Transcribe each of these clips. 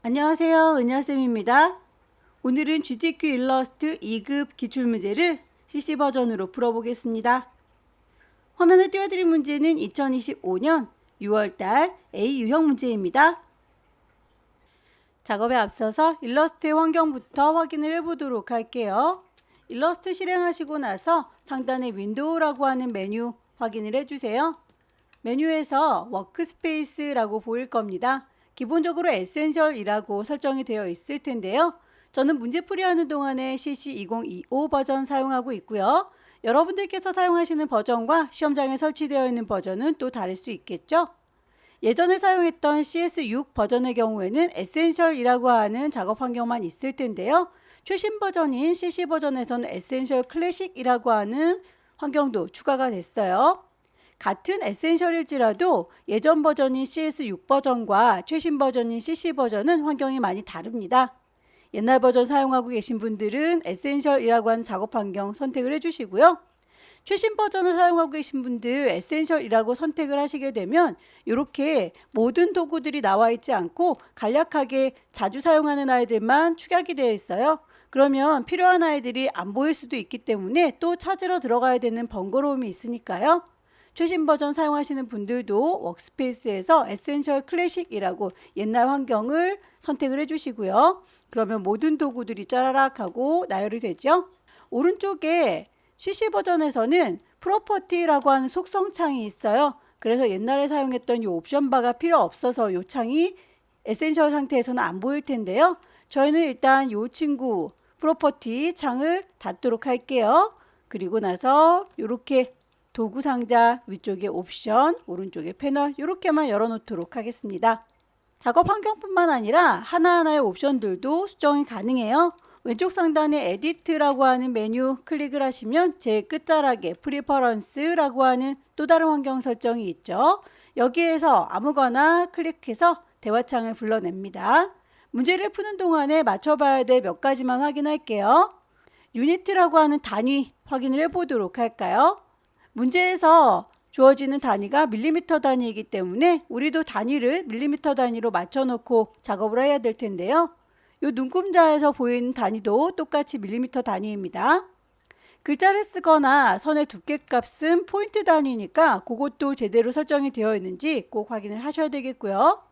안녕하세요. 은하쌤입니다. 오늘은 GTQ 일러스트 2급 기출문제를 CC 버전으로 풀어보겠습니다. 화면에 띄워드린 문제는 2025년 6월달 A 유형 문제입니다. 작업에 앞서서 일러스트의 환경부터 확인을 해보도록 할게요. 일러스트 실행하시고 나서 상단에 윈도우라고 하는 메뉴 확인을 해주세요. 메뉴에서 워크스페이스라고 보일 겁니다. 기본적으로 에센셜이라고 설정이 되어 있을 텐데요. 저는 문제풀이 하는 동안에 CC2025 버전 사용하고 있고요. 여러분들께서 사용하시는 버전과 시험장에 설치되어 있는 버전은 또 다를 수 있겠죠? 예전에 사용했던 CS6 버전의 경우에는 에센셜이라고 하는 작업 환경만 있을 텐데요. 최신 버전인 CC 버전에서는 에센셜 클래식이라고 하는 환경도 추가가 됐어요. 같은 에센셜일지라도 예전 버전인 CS6 버전과 최신 버전인 CC 버전은 환경이 많이 다릅니다. 옛날 버전 사용하고 계신 분들은 에센셜이라고 하는 작업 환경 선택을 해주시고요. 최신 버전을 사용하고 계신 분들 에센셜이라고 선택을 하시게 되면 이렇게 모든 도구들이 나와 있지 않고 간략하게 자주 사용하는 아이들만 축약이 되어 있어요. 그러면 필요한 아이들이 안 보일 수도 있기 때문에 또 찾으러 들어가야 되는 번거로움이 있으니까요. 최신 버전 사용하시는 분들도 워크스페이스에서 에센셜 클래식이라고 옛날 환경을 선택을 해주시고요. 그러면 모든 도구들이 짜라락 하고 나열이 되죠. 오른쪽에 CC 버전에서는 프로퍼티라고 하는 속성 창이 있어요. 그래서 옛날에 사용했던 이 옵션 바가 필요 없어서 이 창이 에센셜 상태에서는 안 보일 텐데요. 저희는 일단 이 친구 프로퍼티 창을 닫도록 할게요. 그리고 나서 이렇게 도구 상자 위쪽에 옵션, 오른쪽에 패널 이렇게만 열어놓도록 하겠습니다. 작업 환경뿐만 아니라 하나하나의 옵션들도 수정이 가능해요. 왼쪽 상단에 에디트라고 하는 메뉴 클릭을 하시면 제일 끝자락에 프리퍼런스라고 하는 또 다른 환경 설정이 있죠. 여기에서 아무거나 클릭해서 대화창을 불러냅니다. 문제를 푸는 동안에 맞춰봐야 될 몇 가지만 확인할게요. 유니트라고 하는 단위 확인을 해보도록 할까요? 문제에서 주어지는 단위가 밀리미터 단위이기 때문에 우리도 단위를 밀리미터 단위로 맞춰놓고 작업을 해야 될 텐데요. 이 눈금자에서 보이는 단위도 똑같이 밀리미터 단위입니다. 글자를 쓰거나 선의 두께 값은 포인트 단위니까 그것도 제대로 설정이 되어 있는지 꼭 확인을 하셔야 되겠고요.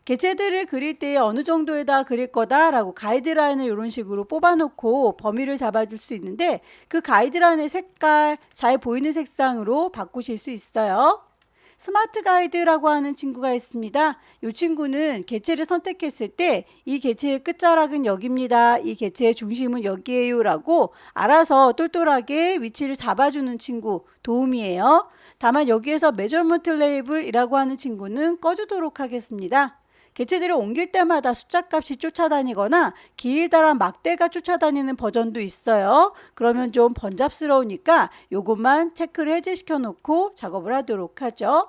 개체들을 그릴 때 어느 정도에다 그릴 거다라고 가이드라인을 이런 식으로 뽑아놓고 범위를 잡아줄 수 있는데 그 가이드라인의 색깔 잘 보이는 색상으로 바꾸실 수 있어요. 스마트 가이드라고 하는 친구가 있습니다. 이 친구는 개체를 선택했을 때 이 개체의 끝자락은 여기입니다. 이 개체의 중심은 여기에요 라고 알아서 똘똘하게 위치를 잡아주는 친구 도움이에요. 다만 여기에서 메저먼트 레이블이라고 하는 친구는 꺼주도록 하겠습니다. 개체들을 옮길 때마다 숫자값이 쫓아다니거나 길다란 막대가 쫓아다니는 버전도 있어요. 그러면 좀 번잡스러우니까 요것만 체크를 해제시켜 놓고 작업을 하도록 하죠.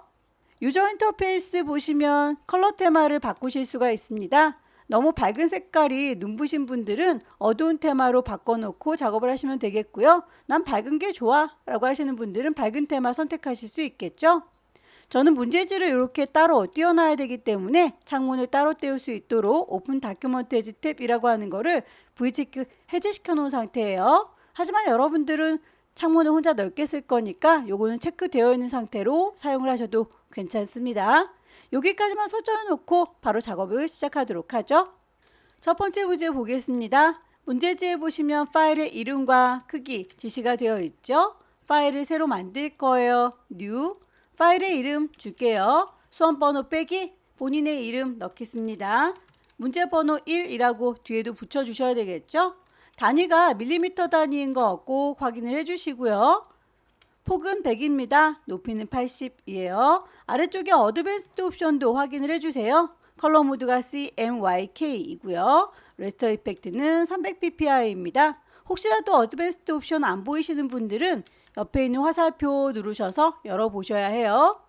유저 인터페이스 보시면 컬러 테마를 바꾸실 수가 있습니다. 너무 밝은 색깔이 눈부신 분들은 어두운 테마로 바꿔놓고 작업을 하시면 되겠고요. 난 밝은 게 좋아 라고 하시는 분들은 밝은 테마 선택하실 수 있겠죠. 저는 문제지를 이렇게 따로 띄워놔야 되기 때문에 창문을 따로 띄울 수 있도록 오픈 다큐먼트 해지 탭이라고 하는 거를 V체크 해제시켜 놓은 상태예요. 하지만 여러분들은 창문을 혼자 넓게 쓸 거니까 요거는 체크되어 있는 상태로 사용을 하셔도 괜찮습니다. 여기까지만 설정해 놓고 바로 작업을 시작하도록 하죠. 첫 번째 문제 보겠습니다. 문제지에 보시면 파일의 이름과 크기 지시가 되어 있죠. 파일을 새로 만들 거예요. New 파일의 이름 줄게요. 수험번호 빼기 본인의 이름 넣겠습니다. 문제번호 1이라고 뒤에도 붙여주셔야 되겠죠. 단위가 밀리미터 단위인 거 꼭 확인을 해주시고요. 폭은 100입니다. 높이는 80이에요. 아래쪽에 어드밴스드 옵션도 확인을 해주세요. 컬러 모드가 CMYK이고요. 레스터 이펙트는 300ppi입니다. 혹시라도 어드밴스드 옵션 안 보이시는 분들은 옆에 있는 화살표 누르셔서 열어보셔야 해요.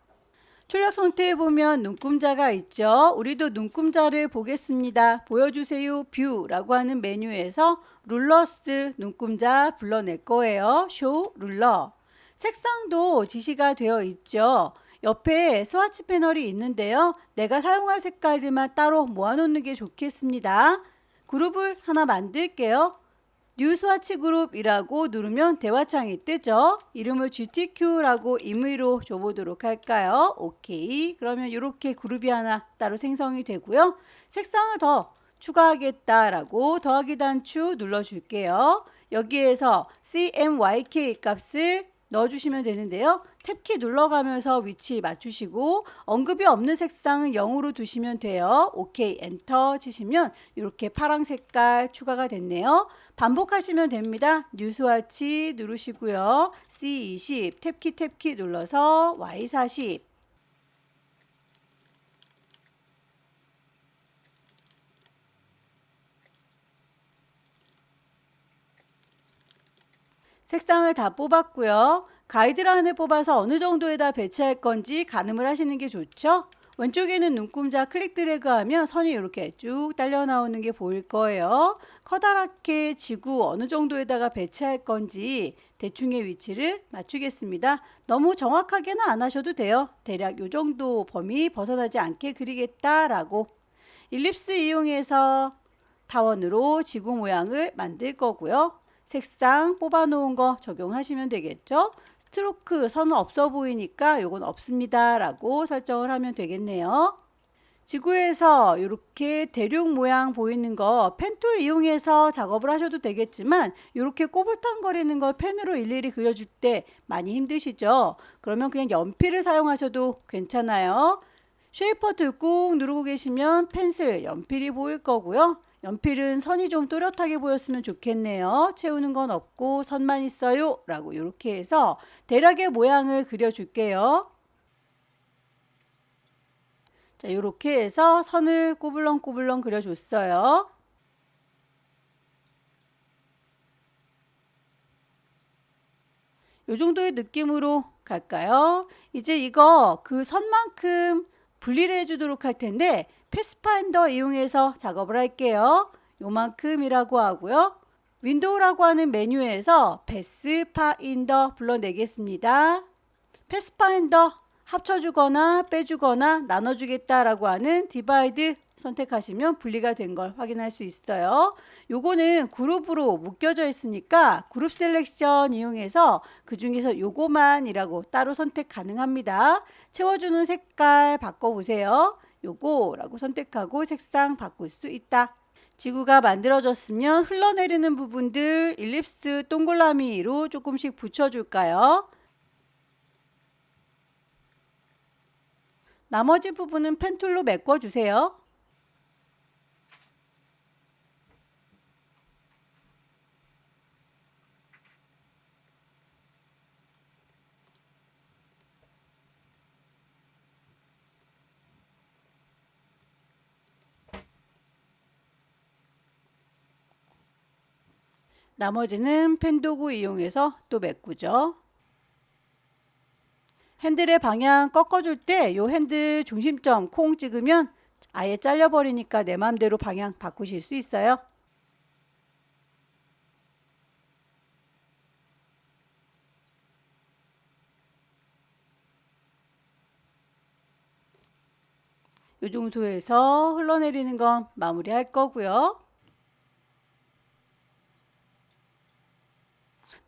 출력 상태에 보면 눈금자가 있죠. 우리도 눈금자를 보겠습니다. 보여주세요 뷰라고 하는 메뉴에서 룰러스 눈금자 불러낼 거예요. 쇼 룰러. 색상도 지시가 되어 있죠. 옆에 스와치 패널이 있는데요. 내가 사용할 색깔들만 따로 모아놓는 게 좋겠습니다. 그룹을 하나 만들게요. 뉴 스와치 그룹이라고 누르면 대화창이 뜨죠. 이름을 GTQ라고 임의로 줘보도록 할까요? 오케이. 그러면 이렇게 그룹이 하나 따로 생성이 되고요. 색상을 더 추가하겠다라고 더하기 단추 눌러줄게요. 여기에서 CMYK 값을 넣어주시면 되는데요. 탭키 눌러가면서 위치 맞추시고 언급이 없는 색상은 0으로 두시면 돼요. 오케이 엔터 치시면 이렇게 파랑 색깔 추가가 됐네요. 반복하시면 됩니다. 뉴 스와치 누르시고요. C20 탭키 눌러서 Y40 색상을 다 뽑았고요. 가이드라인을 뽑아서 어느 정도에다 배치할 건지 가늠을 하시는 게 좋죠. 왼쪽에는 눈금자 클릭 드래그 하면 선이 이렇게 쭉 딸려 나오는 게 보일 거예요. 커다랗게 지구 어느 정도에다가 배치할 건지 대충의 위치를 맞추겠습니다. 너무 정확하게는 안 하셔도 돼요. 대략 이 정도 범위 벗어나지 않게 그리겠다라고. 일립스 이용해서 타원으로 지구 모양을 만들 거고요. 색상 뽑아놓은 거 적용하시면 되겠죠. 스트로크 선은 없어 보이니까 요건 없습니다 라고 설정을 하면 되겠네요. 지구에서 이렇게 대륙 모양 보이는 거 펜툴 이용해서 작업을 하셔도 되겠지만 이렇게 꼬불탕거리는 걸 펜으로 일일이 그려줄 때 많이 힘드시죠. 그러면 그냥 연필을 사용하셔도 괜찮아요. 쉐이퍼 툴 꾹 누르고 계시면 펜슬, 연필이 보일 거고요. 연필은 선이 좀 또렷하게 보였으면 좋겠네요. 채우는 건 없고 선만 있어요 라고 이렇게 해서 대략의 모양을 그려줄게요. 자, 이렇게 해서 선을 꼬불렁꼬불렁 그려줬어요. 이 정도의 느낌으로 갈까요? 이제 이거 그 선만큼 분리를 해주도록 할 텐데 패스파인더 이용해서 작업을 할게요. 요만큼이라고 하고요. 윈도우라고 하는 메뉴에서 패스파인더 불러내겠습니다. 패스파인더 합쳐주거나 빼주거나 나눠주겠다라고 하는 디바이드 선택하시면 분리가 된 걸 확인할 수 있어요. 요거는 그룹으로 묶여져 있으니까 그룹 셀렉션 이용해서 그 중에서 요거만이라고 따로 선택 가능합니다. 채워주는 색깔 바꿔보세요. 요거라고 선택하고 색상 바꿀 수 있다. 지구가 만들어졌으면 흘러내리는 부분들 일립스 동그라미로 조금씩 붙여줄까요? 나머지 부분은 펜툴로 메꿔주세요. 나머지는 펜 도구 이용해서 또 메꾸죠. 핸들의 방향 꺾어줄 때 요 핸들 중심점 콩 찍으면 아예 잘려버리니까 내 맘대로 방향 바꾸실 수 있어요. 요 정도에서 흘러내리는 건 마무리할 거고요.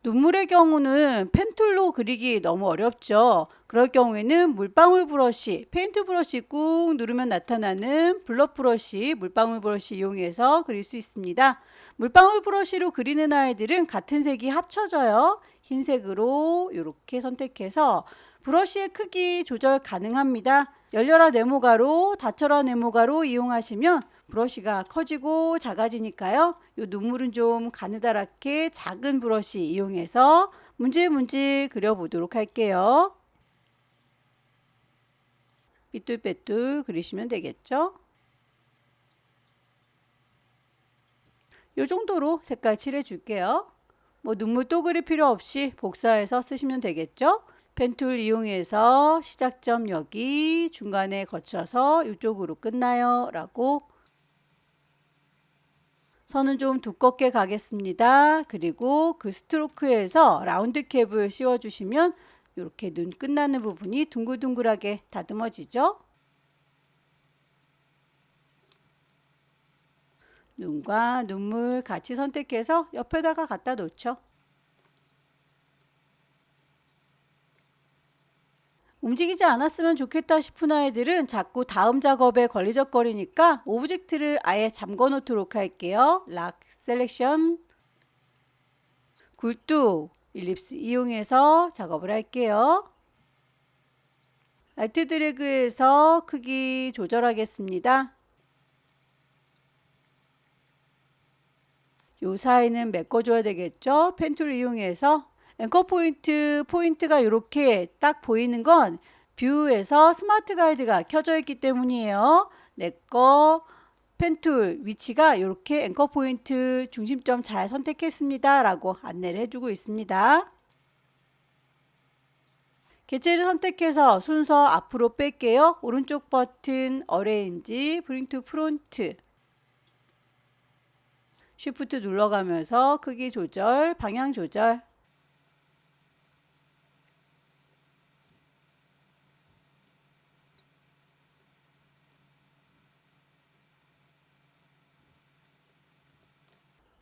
눈물의 경우는 펜툴로 그리기 너무 어렵죠. 그럴 경우에는 물방울 브러쉬, 페인트 브러쉬 꾹 누르면 나타나는 블러 브러쉬, 물방울 브러쉬 이용해서 그릴 수 있습니다. 물방울 브러쉬로 그리는 아이들은 같은 색이 합쳐져요. 흰색으로 이렇게 선택해서 브러쉬의 크기 조절 가능합니다. 열려라 네모가로, 닫혀라 네모가로 이용하시면 브러쉬가 커지고 작아지니까요. 이 눈물은 좀 가느다랗게 작은 브러쉬 이용해서 문질문질 그려보도록 할게요. 삐뚤빼뚤 그리시면 되겠죠. 이 정도로 색깔 칠해 줄게요. 뭐 눈물 또 그릴 필요 없이 복사해서 쓰시면 되겠죠. 펜툴 이용해서 시작점 여기 중간에 거쳐서 이쪽으로 끝나요 라고 선은 좀 두껍게 가겠습니다. 그리고 그 스트로크에서 라운드 캡을 씌워주시면 이렇게 눈 끝나는 부분이 둥글둥글하게 다듬어지죠. 눈과 눈물 같이 선택해서 옆에다가 갖다 놓죠. 움직이지 않았으면 좋겠다 싶은 아이들은 자꾸 다음 작업에 걸리적거리니까 오브젝트를 아예 잠궈 놓도록 할게요. 락 셀렉션, 굴뚝, 일립스 이용해서 작업을 할게요. 알트 드래그해서 크기 조절하겠습니다. 요 사이는 메꿔줘야 되겠죠. 펜툴 이용해서 앵커 포인트가 이렇게 딱 보이는 건 뷰에서 스마트 가이드가 켜져 있기 때문이에요. 내거 펜툴 위치가 이렇게 앵커 포인트 중심점 잘 선택했습니다 라고 안내를 해주고 있습니다. 개체를 선택해서 순서 앞으로 뺄게요. 오른쪽 버튼 어레인지 브링 투 프론트, 쉬프트 눌러가면서 크기 조절, 방향 조절.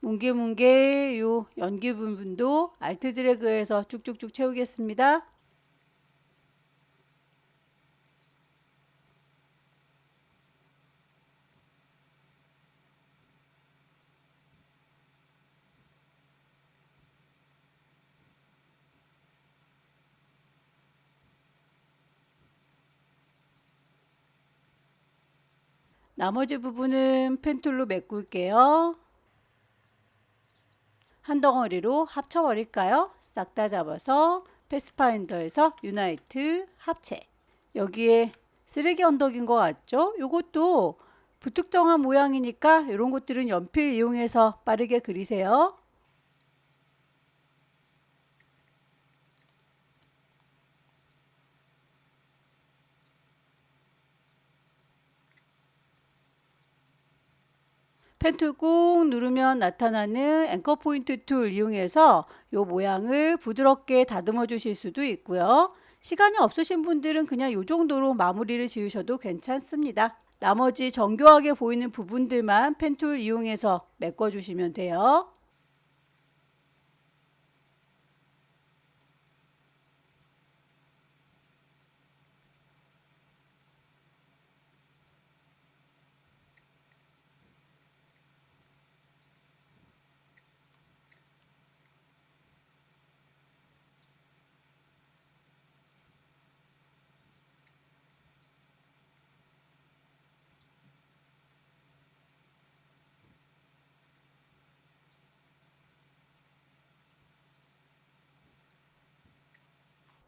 뭉게뭉게 요 연기 부분도 알트 드래그해서 쭉쭉쭉 채우겠습니다. 나머지 부분은 펜툴로 메꿀게요. 한 덩어리로 합쳐버릴까요? 싹 다 잡아서 패스파인더에서 유나이트 합체. 여기에 쓰레기 언덕인 것 같죠? 이것도 불특정한 모양이니까 이런 것들은 연필 이용해서 빠르게 그리세요. 펜툴 꾹 누르면 나타나는 앵커 포인트 툴 이용해서 이 모양을 부드럽게 다듬어 주실 수도 있고요. 시간이 없으신 분들은 그냥 이 정도로 마무리를 지으셔도 괜찮습니다. 나머지 정교하게 보이는 부분들만 펜툴 이용해서 메꿔 주시면 돼요.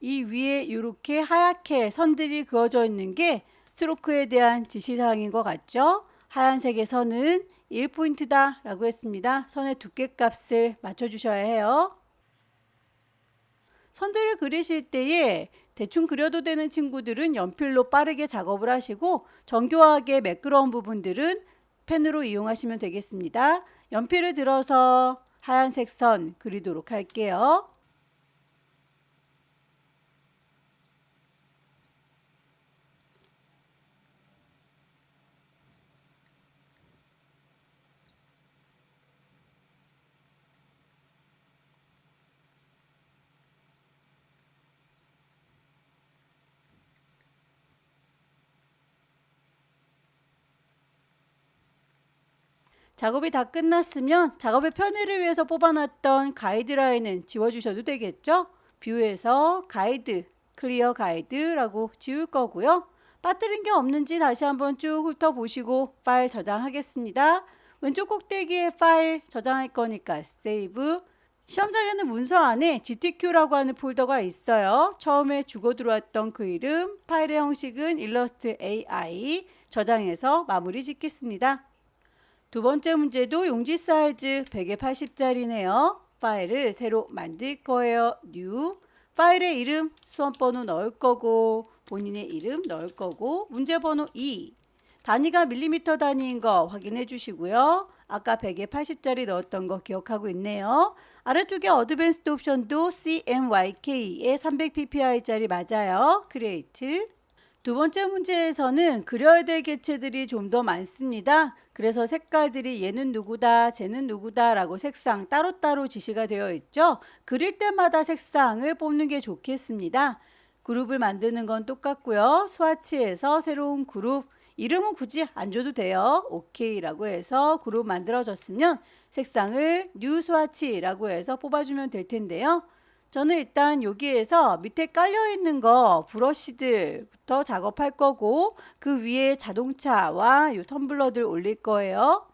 이 위에 이렇게 하얗게 선들이 그어져 있는 게 스트로크에 대한 지시사항인 것 같죠? 하얀색의 선은 1포인트다 라고 했습니다. 선의 두께 값을 맞춰주셔야 해요. 선들을 그리실 때에 대충 그려도 되는 친구들은 연필로 빠르게 작업을 하시고 정교하게 매끄러운 부분들은 펜으로 이용하시면 되겠습니다. 연필을 들어서 하얀색 선 그리도록 할게요. 작업이 다 끝났으면 작업의 편의를 위해서 뽑아놨던 가이드라인은 지워주셔도 되겠죠? 뷰에서 가이드, 클리어 가이드라고 지울 거고요. 빠뜨린 게 없는지 다시 한번 쭉 훑어보시고 파일 저장하겠습니다. 왼쪽 꼭대기에 파일 저장할 거니까 세이브. 시험장에는 문서 안에 GTQ라고 하는 폴더가 있어요. 처음에 주고 들어왔던 그 이름, 파일의 형식은 일러스트 AI, 저장해서 마무리 짓겠습니다. 두 번째 문제도 용지 사이즈 100에 80짜리네요. 파일을 새로 만들 거예요. New. 파일의 이름, 수험번호 넣을 거고, 본인의 이름 넣을 거고, 문제번호 2. 단위가 밀리미터 단위인 거 확인해 주시고요. 아까 100에 80짜리 넣었던 거 기억하고 있네요. 아래쪽에 어드밴스드 옵션도 CMYK의 300ppi짜리 맞아요. 크리에이트. 두 번째 문제에서는 그려야 될 객체들이 좀 더 많습니다. 그래서 색깔들이 얘는 누구다, 쟤는 누구다 라고 색상 따로따로 지시가 되어 있죠. 그릴 때마다 색상을 뽑는 게 좋겠습니다. 그룹을 만드는 건 똑같고요. 스와치에서 새로운 그룹, 이름은 굳이 안 줘도 돼요. 오케이라고 해서 그룹 만들어졌으면 색상을 뉴 스와치라고 해서 뽑아주면 될 텐데요. 저는 일단 여기에서 밑에 깔려 있는 거 브러쉬들부터 작업할 거고 그 위에 자동차와 이 텀블러들 올릴 거예요.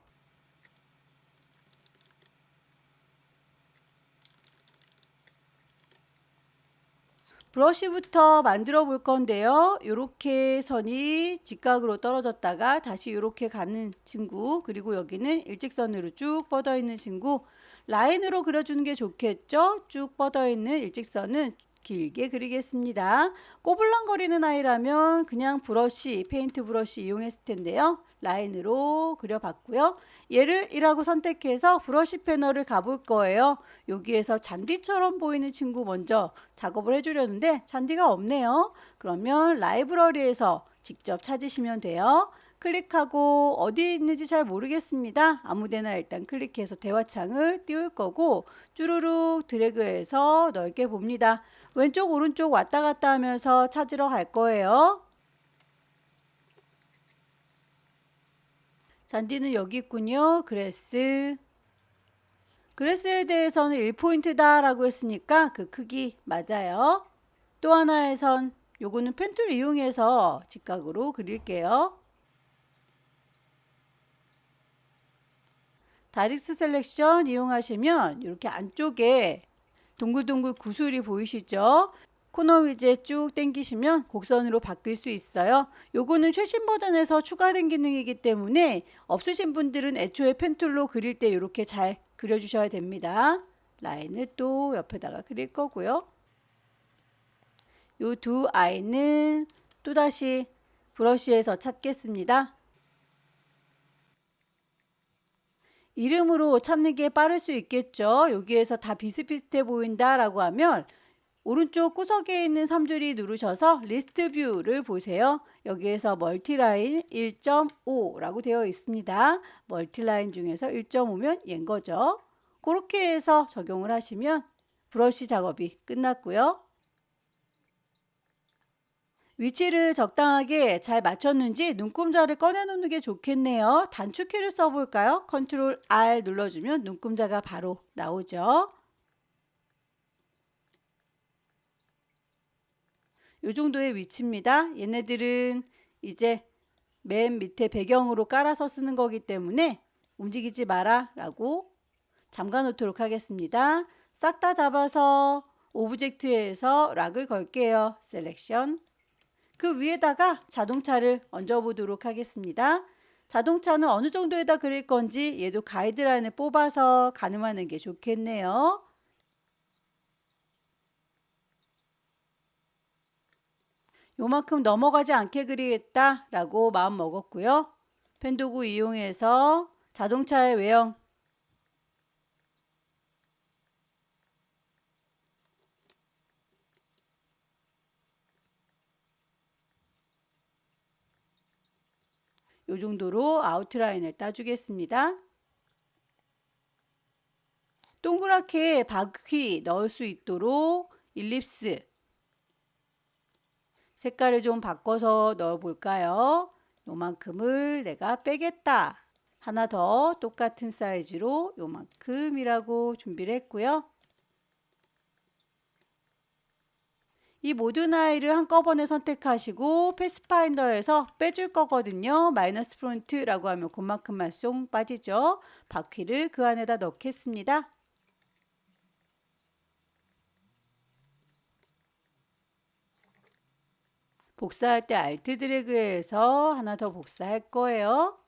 브러쉬부터 만들어 볼 건데요. 이렇게 선이 직각으로 떨어졌다가 다시 이렇게 가는 친구, 그리고 여기는 일직선으로 쭉 뻗어 있는 친구, 라인으로 그려주는 게 좋겠죠. 쭉 뻗어 있는 일직선은 길게 그리겠습니다. 꼬불랑거리는 아이라면 그냥 브러쉬, 페인트 브러쉬 이용했을 텐데요. 라인으로 그려봤고요. 얘를 1하고 선택해서 브러쉬 패널을 가볼 거예요. 여기에서 잔디처럼 보이는 친구 먼저 작업을 해주려는데 잔디가 없네요. 그러면 라이브러리에서 직접 찾으시면 돼요. 클릭하고 어디에 있는지 잘 모르겠습니다. 아무데나 일단 클릭해서 대화창을 띄울 거고 쭈루룩 드래그해서 넓게 봅니다. 왼쪽 오른쪽 왔다 갔다 하면서 찾으러 갈 거예요. 잔디는 여기 있군요. 그래스. 그래스에 대해서는 1포인트다 라고 했으니까 그 크기 맞아요. 또 하나의 선, 요거는 펜툴 이용해서 직각으로 그릴게요. 다릭스 셀렉션 이용하시면 이렇게 안쪽에 동글동글 구슬이 보이시죠? 코너 위즈에 쭉 당기시면 곡선으로 바뀔 수 있어요. 요거는 최신 버전에서 추가된 기능이기 때문에 없으신 분들은 애초에 펜툴로 그릴 때 이렇게 잘 그려주셔야 됩니다. 라인을 또 옆에다가 그릴 거고요. 요 두 아이는 또다시 브러쉬에서 찾겠습니다. 이름으로 찾는 게 빠를 수 있겠죠. 여기에서 다 비슷비슷해 보인다 라고 하면 오른쪽 구석에 있는 3줄이 누르셔서 리스트 뷰를 보세요. 여기에서 멀티라인 1.5라고 되어 있습니다. 멀티라인 중에서 1.5면 얘인 거죠. 그렇게 해서 적용을 하시면 브러쉬 작업이 끝났고요. 위치를 적당하게 잘 맞췄는지 눈금자를 꺼내 놓는 게 좋겠네요. 단축키를 써볼까요? 컨트롤 R 눌러주면 눈금자가 바로 나오죠. 이 정도의 위치입니다. 얘네들은 이제 맨 밑에 배경으로 깔아서 쓰는 거기 때문에 움직이지 마라 라고 잠가 놓도록 하겠습니다. 싹 다 잡아서 오브젝트에서 락을 걸게요. 셀렉션. 그 위에다가 자동차를 얹어 보도록 하겠습니다. 자동차는 어느 정도에다 그릴 건지 얘도 가이드라인을 뽑아서 가늠하는 게 좋겠네요. 요만큼 넘어가지 않게 그리겠다 라고 마음 먹었고요. 펜도구 이용해서 자동차의 외형 요 정도로 아웃라인을 따주겠습니다. 동그랗게 바퀴 넣을 수 있도록 일립스 색깔을 좀 바꿔서 넣어 볼까요? 요만큼을 내가 빼겠다. 하나 더 똑같은 사이즈로 요만큼이라고 준비를 했고요. 이 모든 아이를 한꺼번에 선택하시고 패스파인더에서 빼줄 거거든요. 마이너스 프론트라고 하면 그만큼만 쏙 빠지죠. 바퀴를 그 안에다 넣겠습니다. 복사할 때 알트 드래그해서 하나 더 복사할 거예요.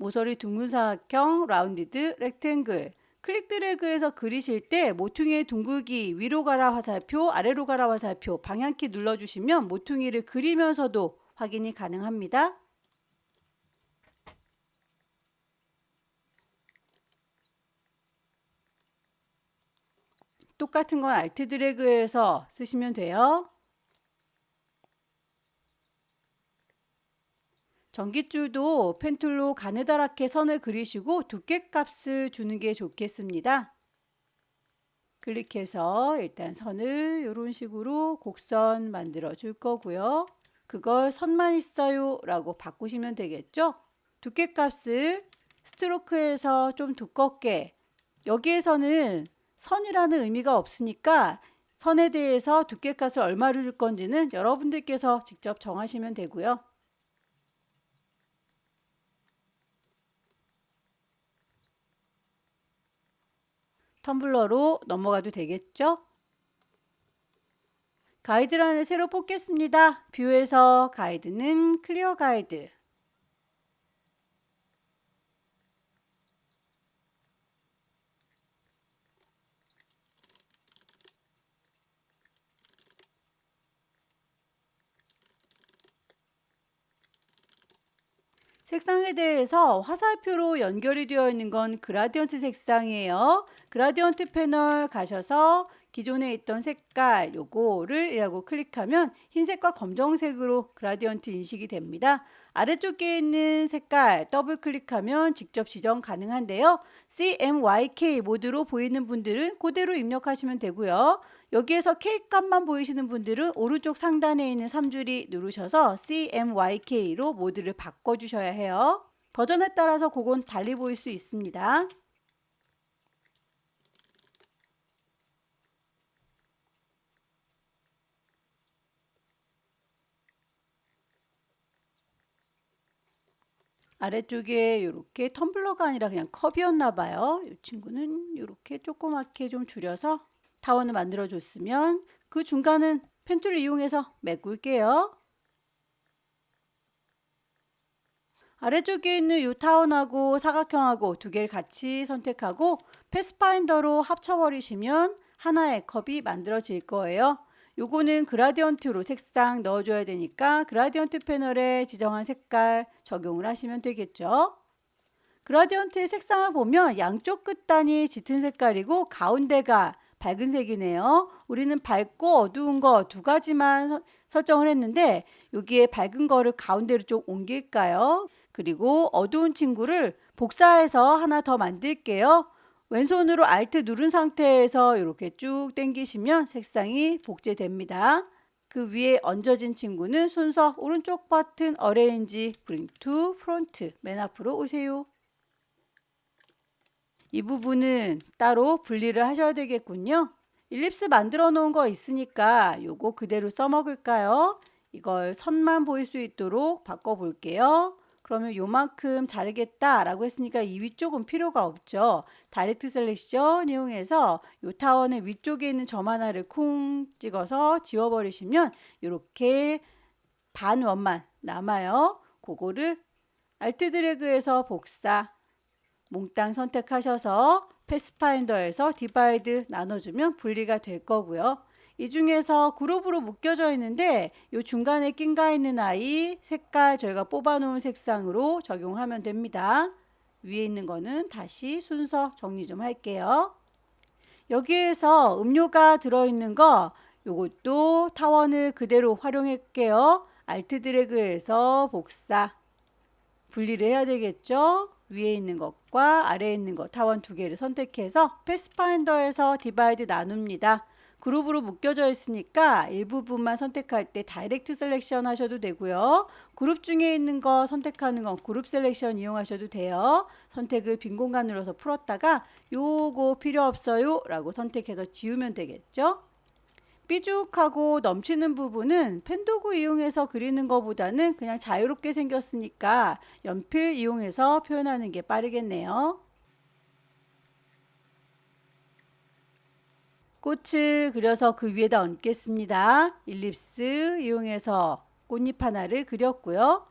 모서리 둥근 사각형 라운디드 렉탱글 클릭 드래그해서 그리실 때 모퉁이의 둥글기 위로 가라 화살표, 아래로 가라 화살표, 방향키 눌러주시면 모퉁이를 그리면서도 확인이 가능합니다. 똑같은 건 Alt 드래그해서 쓰시면 돼요. 전깃줄도 펜툴로 가느다랗게 선을 그리시고 두께 값을 주는 게 좋겠습니다. 클릭해서 일단 선을 이런 식으로 곡선 만들어 줄 거고요. 그걸 선만 있어요 라고 바꾸시면 되겠죠. 두께 값을 스트로크에서 좀 두껍게, 여기에서는 선이라는 의미가 없으니까 선에 대해서 두께 값을 얼마로 줄 건지는 여러분들께서 직접 정하시면 되고요. 텀블러로 넘어가도 되겠죠? 가이드란을 새로 뽑겠습니다. 뷰에서 가이드는 클리어 가이드. 색상에 대해서 화살표로 연결이 되어 있는 건 그라디언트 색상이에요. 그라디언트 패널 가셔서 기존에 있던 색깔 요거를 하고 클릭하면 흰색과 검정색으로 그라디언트 인식이 됩니다. 아래쪽에 있는 색깔 더블 클릭하면 직접 지정 가능한데요. CMYK 모드로 보이는 분들은 그대로 입력하시면 되고요. 여기에서 K 값만 보이시는 분들은 오른쪽 상단에 있는 3줄이 누르셔서 CMYK로 모드를 바꿔주셔야 해요. 버전에 따라서 그건 달리 보일 수 있습니다. 아래쪽에 이렇게 텀블러가 아니라 그냥 컵이었나 봐요. 이 친구는 이렇게 조그맣게 좀 줄여서 타원을 만들어 줬으면 그 중간은 펜툴을 이용해서 메꿀게요. 아래쪽에 있는 이 타원하고 사각형하고 두 개를 같이 선택하고 패스파인더로 합쳐버리시면 하나의 컵이 만들어질 거예요. 요거는 그라디언트로 색상 넣어줘야 되니까 그라디언트 패널에 지정한 색깔 적용을 하시면 되겠죠. 그라디언트의 색상을 보면 양쪽 끝단이 짙은 색깔이고 가운데가 밝은 색이네요. 우리는 밝고 어두운 거 두 가지만 설정을 했는데 여기에 밝은 거를 가운데로 좀 옮길까요? 그리고 어두운 친구를 복사해서 하나 더 만들게요. 왼손으로 Alt 누른 상태에서 이렇게 쭉 당기시면 색상이 복제됩니다. 그 위에 얹어진 친구는 순서 오른쪽 버튼 Arrange, Bring to Front, 맨 앞으로 오세요. 이 부분은 따로 분리를 하셔야 되겠군요. 일립스 만들어 놓은 거 있으니까 요거 그대로 써먹을까요? 이걸 선만 보일 수 있도록 바꿔 볼게요. 그러면 요만큼 자르겠다 라고 했으니까 이 위쪽은 필요가 없죠. 다이렉트 셀렉션 이용해서 요 타원의 위쪽에 있는 점 하나를 쿵 찍어서 지워버리시면 이렇게 반원만 남아요. 그거를 Alt 드래그해서 복사, 몽땅 선택하셔서 패스파인더에서 디바이드 나눠주면 분리가 될 거고요. 이 중에서 그룹으로 묶여져 있는데 이 중간에 낀가 있는 아이 색깔 저희가 뽑아놓은 색상으로 적용하면 됩니다. 위에 있는 거는 다시 순서 정리 좀 할게요. 여기에서 음료가 들어있는 거 요것도 타원을 그대로 활용할게요. Alt 드래그해서 복사, 분리를 해야 되겠죠. 위에 있는 것과 아래에 있는 것 타원 두 개를 선택해서 패스파인더에서 디바이드 나눕니다. 그룹으로 묶여져 있으니까 일부분만 선택할 때 다이렉트 셀렉션 하셔도 되고요. 그룹 중에 있는 거 선택하는 건 그룹 셀렉션 이용하셔도 돼요. 선택을 빈 공간 눌러서 풀었다가 요거 필요 없어요 라고 선택해서 지우면 되겠죠. 삐죽하고 넘치는 부분은 펜도구 이용해서 그리는 것보다는 그냥 자유롭게 생겼으니까 연필 이용해서 표현하는 게 빠르겠네요. 꽃을 그려서 그 위에다 얹겠습니다. 일립스 이용해서 꽃잎 하나를 그렸고요.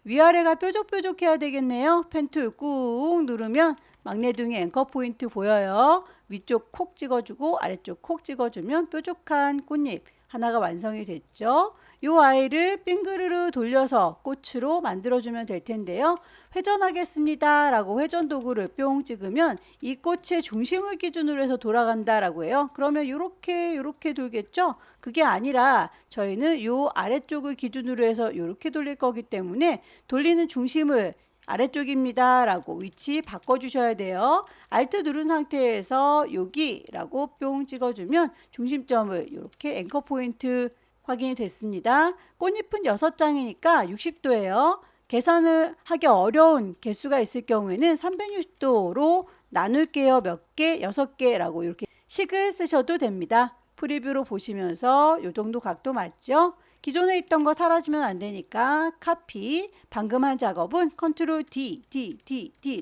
위아래가 뾰족뾰족해야 되겠네요. 펜 툴 꾹 누르면 막내둥이 앵커 포인트 보여요. 위쪽 콕 찍어주고 아래쪽 콕 찍어주면 뾰족한 꽃잎 하나가 완성이 됐죠. 이 아이를 빙그르르 돌려서 꽃으로 만들어주면 될 텐데요. 회전하겠습니다 라고 회전 도구를 뿅 찍으면 이 꽃의 중심을 기준으로 해서 돌아간다 라고 해요. 그러면 이렇게 돌겠죠? 그게 아니라 저희는 이 아래쪽을 기준으로 해서 이렇게 돌릴 거기 때문에 돌리는 중심을 아래쪽입니다 라고 위치 바꿔주셔야 돼요. Alt 누른 상태에서 여기라고 뿅 찍어주면 중심점을 이렇게 앵커 포인트 확인이 됐습니다. 꽃잎은 6장이니까 60도예요. 계산을 하기 어려운 개수가 있을 경우에는 360도로 나눌게요. 몇 개? 6개라고 이렇게 식을 쓰셔도 됩니다. 프리뷰로 보시면서 이 정도 각도 맞죠? 기존에 있던 거 사라지면 안 되니까 카피. 방금 한 작업은 컨트롤 D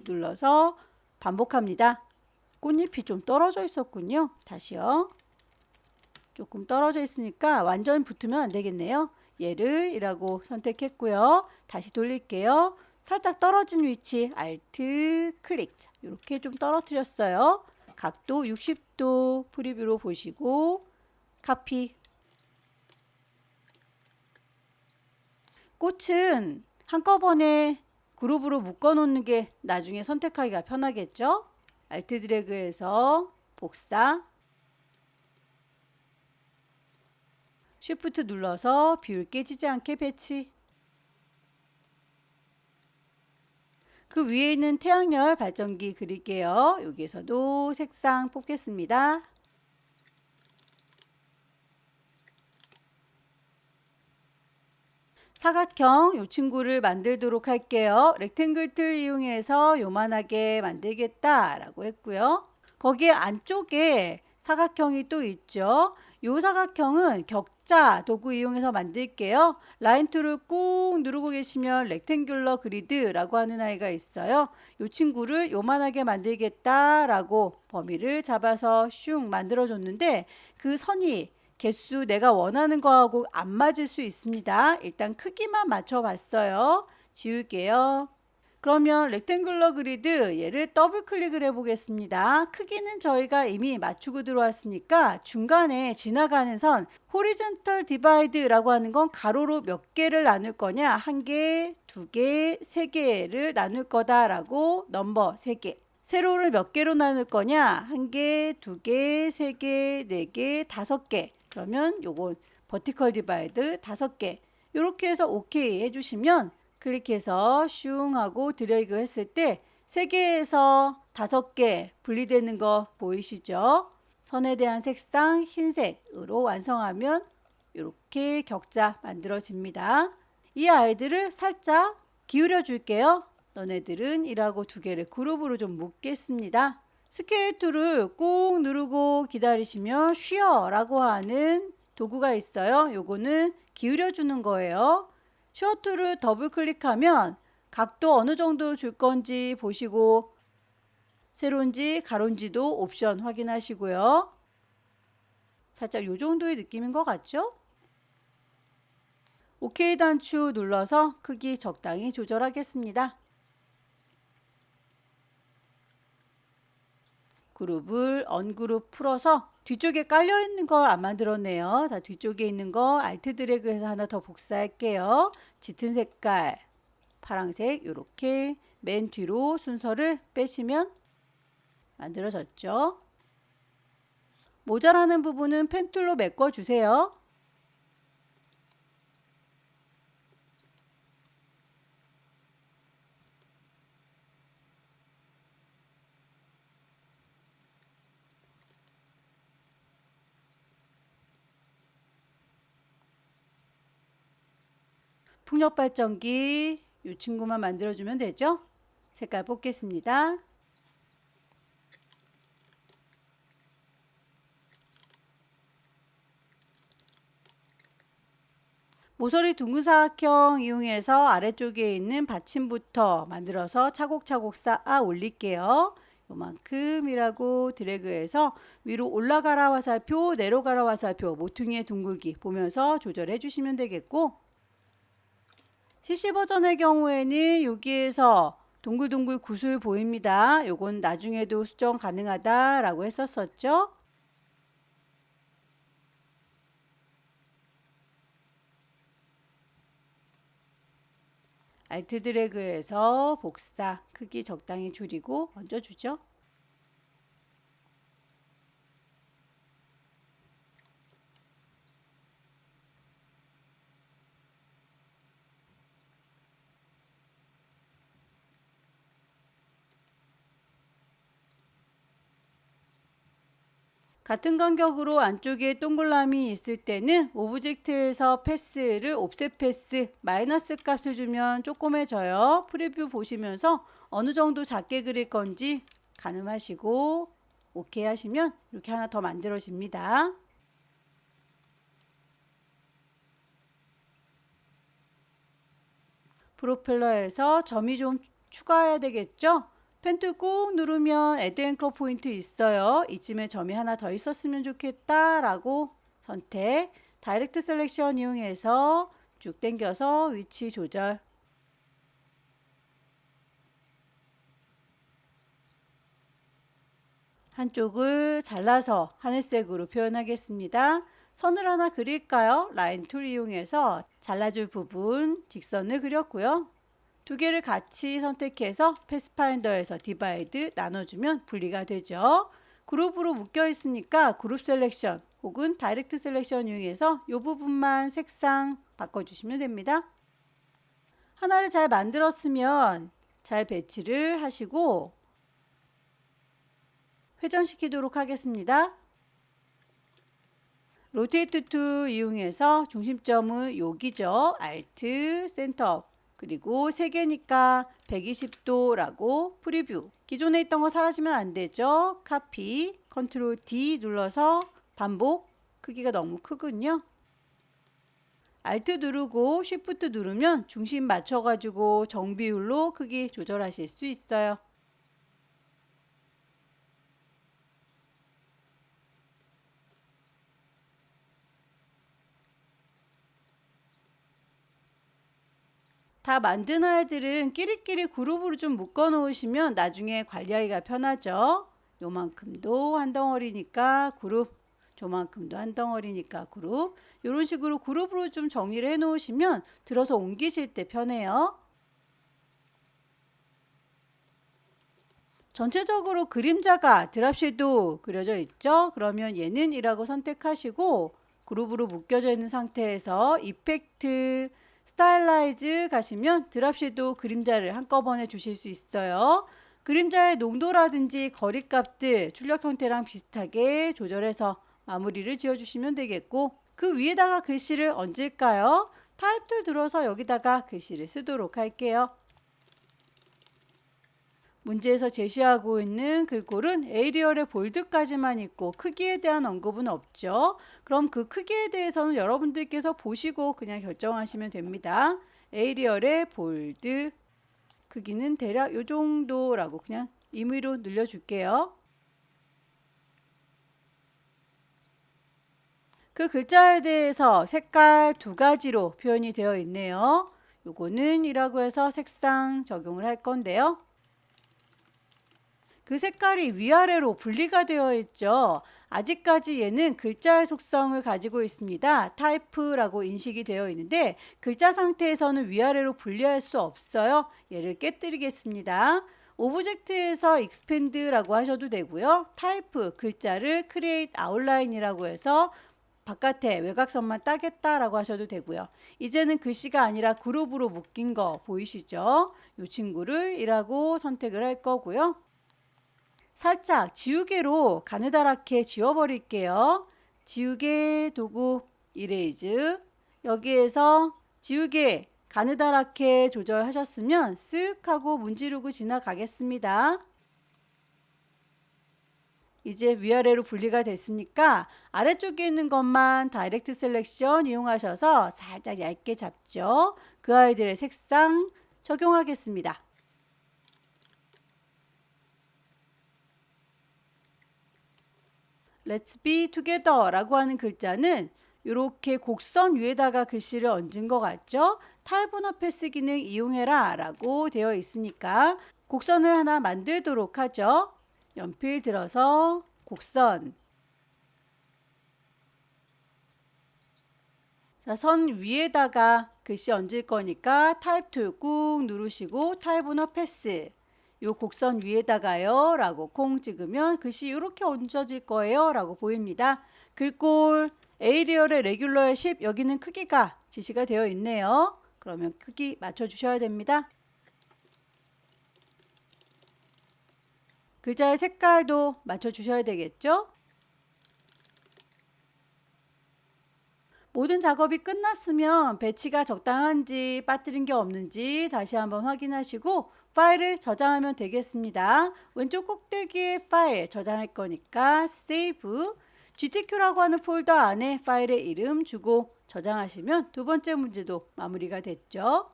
눌러서 반복합니다. 꽃잎이 좀 떨어져 있었군요. 다시요. 조금 떨어져 있으니까 완전 붙으면 안 되겠네요. 얘를 이라고 선택했고요. 다시 돌릴게요. 살짝 떨어진 위치 Alt 클릭. 이렇게 좀 떨어뜨렸어요. 각도 60도 프리뷰로 보시고 카피. 꽃은 한꺼번에 그룹으로 묶어 놓는 게 나중에 선택하기가 편하겠죠? Alt 드래그해서 복사. Shift 눌러서 비율 깨지지 않게 배치. 그 위에 있는 태양열 발전기 그릴게요. 여기에서도 색상 뽑겠습니다. 사각형 이 친구를 만들도록 할게요. 렉탱글 틀 이용해서 요만하게 만들겠다 라고 했고요. 거기에 안쪽에 사각형이 또 있죠. 이 사각형은 격자 도구 이용해서 만들게요. 라인 툴을 꾹 누르고 계시면 렉탱귤러 그리드라고 하는 아이가 있어요. 이 친구를 요만하게 만들겠다라고 범위를 잡아서 슝 만들어줬는데 그 선이 개수 내가 원하는 거하고 안 맞을 수 있습니다. 일단 크기만 맞춰봤어요. 지울게요. 그러면 렉탱글러 그리드 얘를 더블 클릭을 해보겠습니다. 크기는 저희가 이미 맞추고 들어왔으니까 중간에 지나가는 선 호리젠털 디바이드라고 하는 건 가로로 몇 개를 나눌 거냐, 한 개, 두 개, 세 개를 나눌 거다라고 넘버 3개. 세로를 몇 개로 나눌 거냐, 한 개, 두 개, 세 개, 네 개, 5개. 그러면 요건 버티컬 디바이드 5개. 이렇게 해서 오케이 해주시면 클릭해서 슝 하고 드래그 했을 때 3개에서 5개 분리되는 거 보이시죠? 선에 대한 색상 흰색으로 완성하면 이렇게 격자 만들어집니다. 이 아이들을 살짝 기울여 줄게요. 너네들은 1하고 2개를 그룹으로 좀 묶겠습니다. 스케일 툴을 꾹 누르고 기다리시면 쉬어라고 하는 도구가 있어요. 요거는 기울여 주는 거예요. 쉬어 툴을 더블 클릭하면 각도 어느 정도 줄 건지 보시고 세로인지 가로인지도 옵션 확인하시고요. 살짝 요 정도의 느낌인 것 같죠? OK 단추 눌러서 크기 적당히 조절하겠습니다. 그룹을 언그룹 풀어서 뒤쪽에 깔려 있는 걸 안 만들었네요. 자, 뒤쪽에 있는 거 Alt 드래그해서 하나 더 복사할게요. 짙은 색깔 파란색 이렇게 맨 뒤로 순서를 빼시면 만들어졌죠. 모자라는 부분은 펜툴로 메꿔 주세요. 풍력 발전기 이 친구만 만들어주면 되죠. 색깔 뽑겠습니다. 모서리 둥근 사각형 이용해서 아래쪽에 있는 받침부터 만들어서 차곡차곡 쌓아 올릴게요. 요만큼이라고 드래그해서 위로 올라가라 화살표, 내려가라 화살표, 모퉁이의 둥글기 보면서 조절해 주시면 되겠고 CC 버전의 경우에는 여기에서 동글동글 구슬 보입니다. 요건 나중에도 수정 가능하다라고 했었었죠. 알트 드래그해서 복사 크기 적당히 줄이고 얹어주죠. 같은 간격으로 안쪽에 동그라미 있을 때는 오브젝트에서 패스를 옵셋 패스 마이너스 값을 주면 조그매져요. 프리뷰 보시면서 어느 정도 작게 그릴 건지 가늠하시고 오케이 하시면 이렇게 하나 더 만들어집니다. 프로펠러에서 점이 좀 추가해야 되겠죠? 펜툴 꾹 누르면 애드 앵커 포인트 있어요. 이쯤에 점이 하나 더 있었으면 좋겠다 라고 선택, 다이렉트 셀렉션 이용해서 쭉 당겨서 위치 조절. 한쪽을 잘라서 하늘색으로 표현하겠습니다. 선을 하나 그릴까요? 라인 툴 이용해서 잘라줄 부분 직선을 그렸고요. 두 개를 같이 선택해서 패스파인더에서 디바이드 나눠주면 분리가 되죠. 그룹으로 묶여 있으니까 그룹 셀렉션 혹은 다이렉트 셀렉션 이용해서 이 부분만 색상 바꿔주시면 됩니다. 하나를 잘 만들었으면 잘 배치를 하시고 회전시키도록 하겠습니다. 로테이트 툴 이용해서 중심점은 여기죠. 알트 센터 그리고 3개니까 120도라고 프리뷰. 기존에 있던 거 사라지면 안 되죠. 카피 컨트롤 D 눌러서 반복. 크기가 너무 크군요. 알트 누르고 쉬프트 누르면 중심 맞춰가지고 정비율로 크기 조절하실 수 있어요. 다 만든 아이들은 끼리끼리 그룹으로 좀 묶어 놓으시면 나중에 관리하기가 편하죠. 요만큼도 한 덩어리니까 그룹, 저만큼도 한 덩어리니까 그룹. 이런 식으로 그룹으로 좀 정리를 해 놓으시면 들어서 옮기실 때 편해요. 전체적으로 그림자가 드랍 섀도우 그려져 있죠. 그러면 얘는 이라고 선택하시고 그룹으로 묶여져 있는 상태에서 이펙트 스타일라이즈 가시면 드랍 섀도우 그림자를 한꺼번에 주실 수 있어요. 그림자의 농도라든지 거리값들 출력 형태랑 비슷하게 조절해서 마무리를 지어주시면 되겠고 그 위에다가 글씨를 얹을까요? 타입 툴 들어서 여기다가 글씨를 쓰도록 할게요. 문제에서 제시하고 있는 글꼴은 에이리얼의 볼드까지만 있고 크기에 대한 언급은 없죠. 그럼 그 크기에 대해서는 여러분들께서 보시고 그냥 결정하시면 됩니다. 에이리얼의 볼드 크기는 대략 이 정도라고 그냥 임의로 늘려줄게요. 그 글자에 대해서 색깔 2가지로 표현이 되어 있네요. 요거는 이라고 해서 색상 적용을 할 건데요. 그 색깔이 위아래로 분리가 되어 있죠. 아직까지 얘는 글자의 속성을 가지고 있습니다. 타입라고 인식이 되어 있는데 글자 상태에서는 위아래로 분리할 수 없어요. 얘를 깨뜨리겠습니다. 오브젝트에서 expand라고 하셔도 되고요. 타입 글자를 create outline이라고 해서 바깥에 외곽선만 따겠다라고 하셔도 되고요. 이제는 글씨가 아니라 그룹으로 묶인 거 보이시죠? 이 친구를 이라고 선택을 할 거고요. 살짝 지우개로 가느다랗게 지워버릴게요. 지우개 도구 이레이즈 여기에서 지우개 가느다랗게 조절하셨으면 쓱 하고 문지르고 지나가겠습니다. 이제 위아래로 분리가 됐으니까 아래쪽에 있는 것만 다이렉트 셀렉션 이용하셔서 살짝 얇게 잡죠. 그 아이들의 색상 적용하겠습니다. Let's be together 라고 하는 글자는 이렇게 곡선 위에다가 글씨를 얹은 것 같죠? 타입 오너 패스 기능 이용해라 라고 되어 있으니까 곡선을 하나 만들도록 하죠. 연필 들어서 곡선. 자, 선 위에다가 글씨 얹을 거니까 타입 툴 꾹 누르시고 타입 오너 패스. 요 곡선 위에다가요 라고 콩 찍으면 글씨 이렇게 얹어질 거예요 라고 보입니다. 글꼴 에이리얼의 레귤러의 10 여기는 크기가 지시가 되어 있네요. 그러면 크기 맞춰 주셔야 됩니다. 글자의 색깔도 맞춰 주셔야 되겠죠? 모든 작업이 끝났으면 배치가 적당한지 빠뜨린 게 없는지 다시 한번 확인하시고 파일을 저장하면 되겠습니다. 왼쪽 꼭대기에 파일 저장할 거니까 Save, GTQ라고 하는 폴더 안에 파일의 이름 주고 저장하시면 두 번째 문제도 마무리가 됐죠.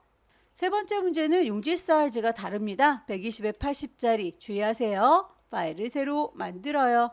세 번째 문제는 용지 사이즈가 다릅니다. 120에 80짜리 주의하세요. 파일을 새로 만들어요.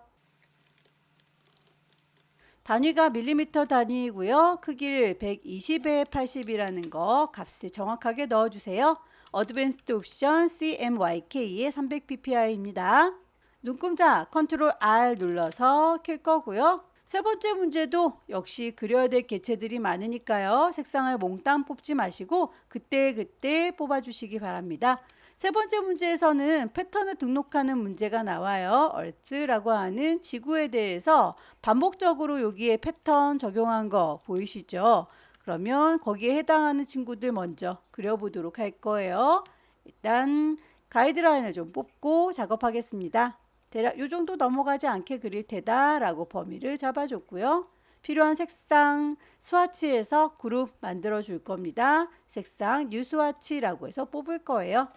단위가 밀리미터 단위이고요. 크기를 120에 80이라는 거 값을 정확하게 넣어주세요. 어드밴스드 옵션 CMYK의 300ppi입니다. 눈금자 컨트롤 R 눌러서 켤 거고요. 세 번째 문제도 역시 그려야 될 개체들이 많으니까요. 색상을 몽땅 뽑지 마시고 그때그때 뽑아주시기 바랍니다. 세 번째 문제에서는 패턴을 등록하는 문제가 나와요. Earth라고 하는 지구에 대해서 반복적으로 여기에 패턴 적용한 거 보이시죠? 그러면 거기에 해당하는 친구들 먼저 그려보도록 할 거예요. 일단 가이드라인을 좀 뽑고 작업하겠습니다. 대략 이 정도 넘어가지 않게 그릴 테다 라고 범위를 잡아줬고요. 필요한 색상 스와치에서 그룹 만들어 줄 겁니다. 색상 뉴 스와치라고 해서 뽑을 거예요.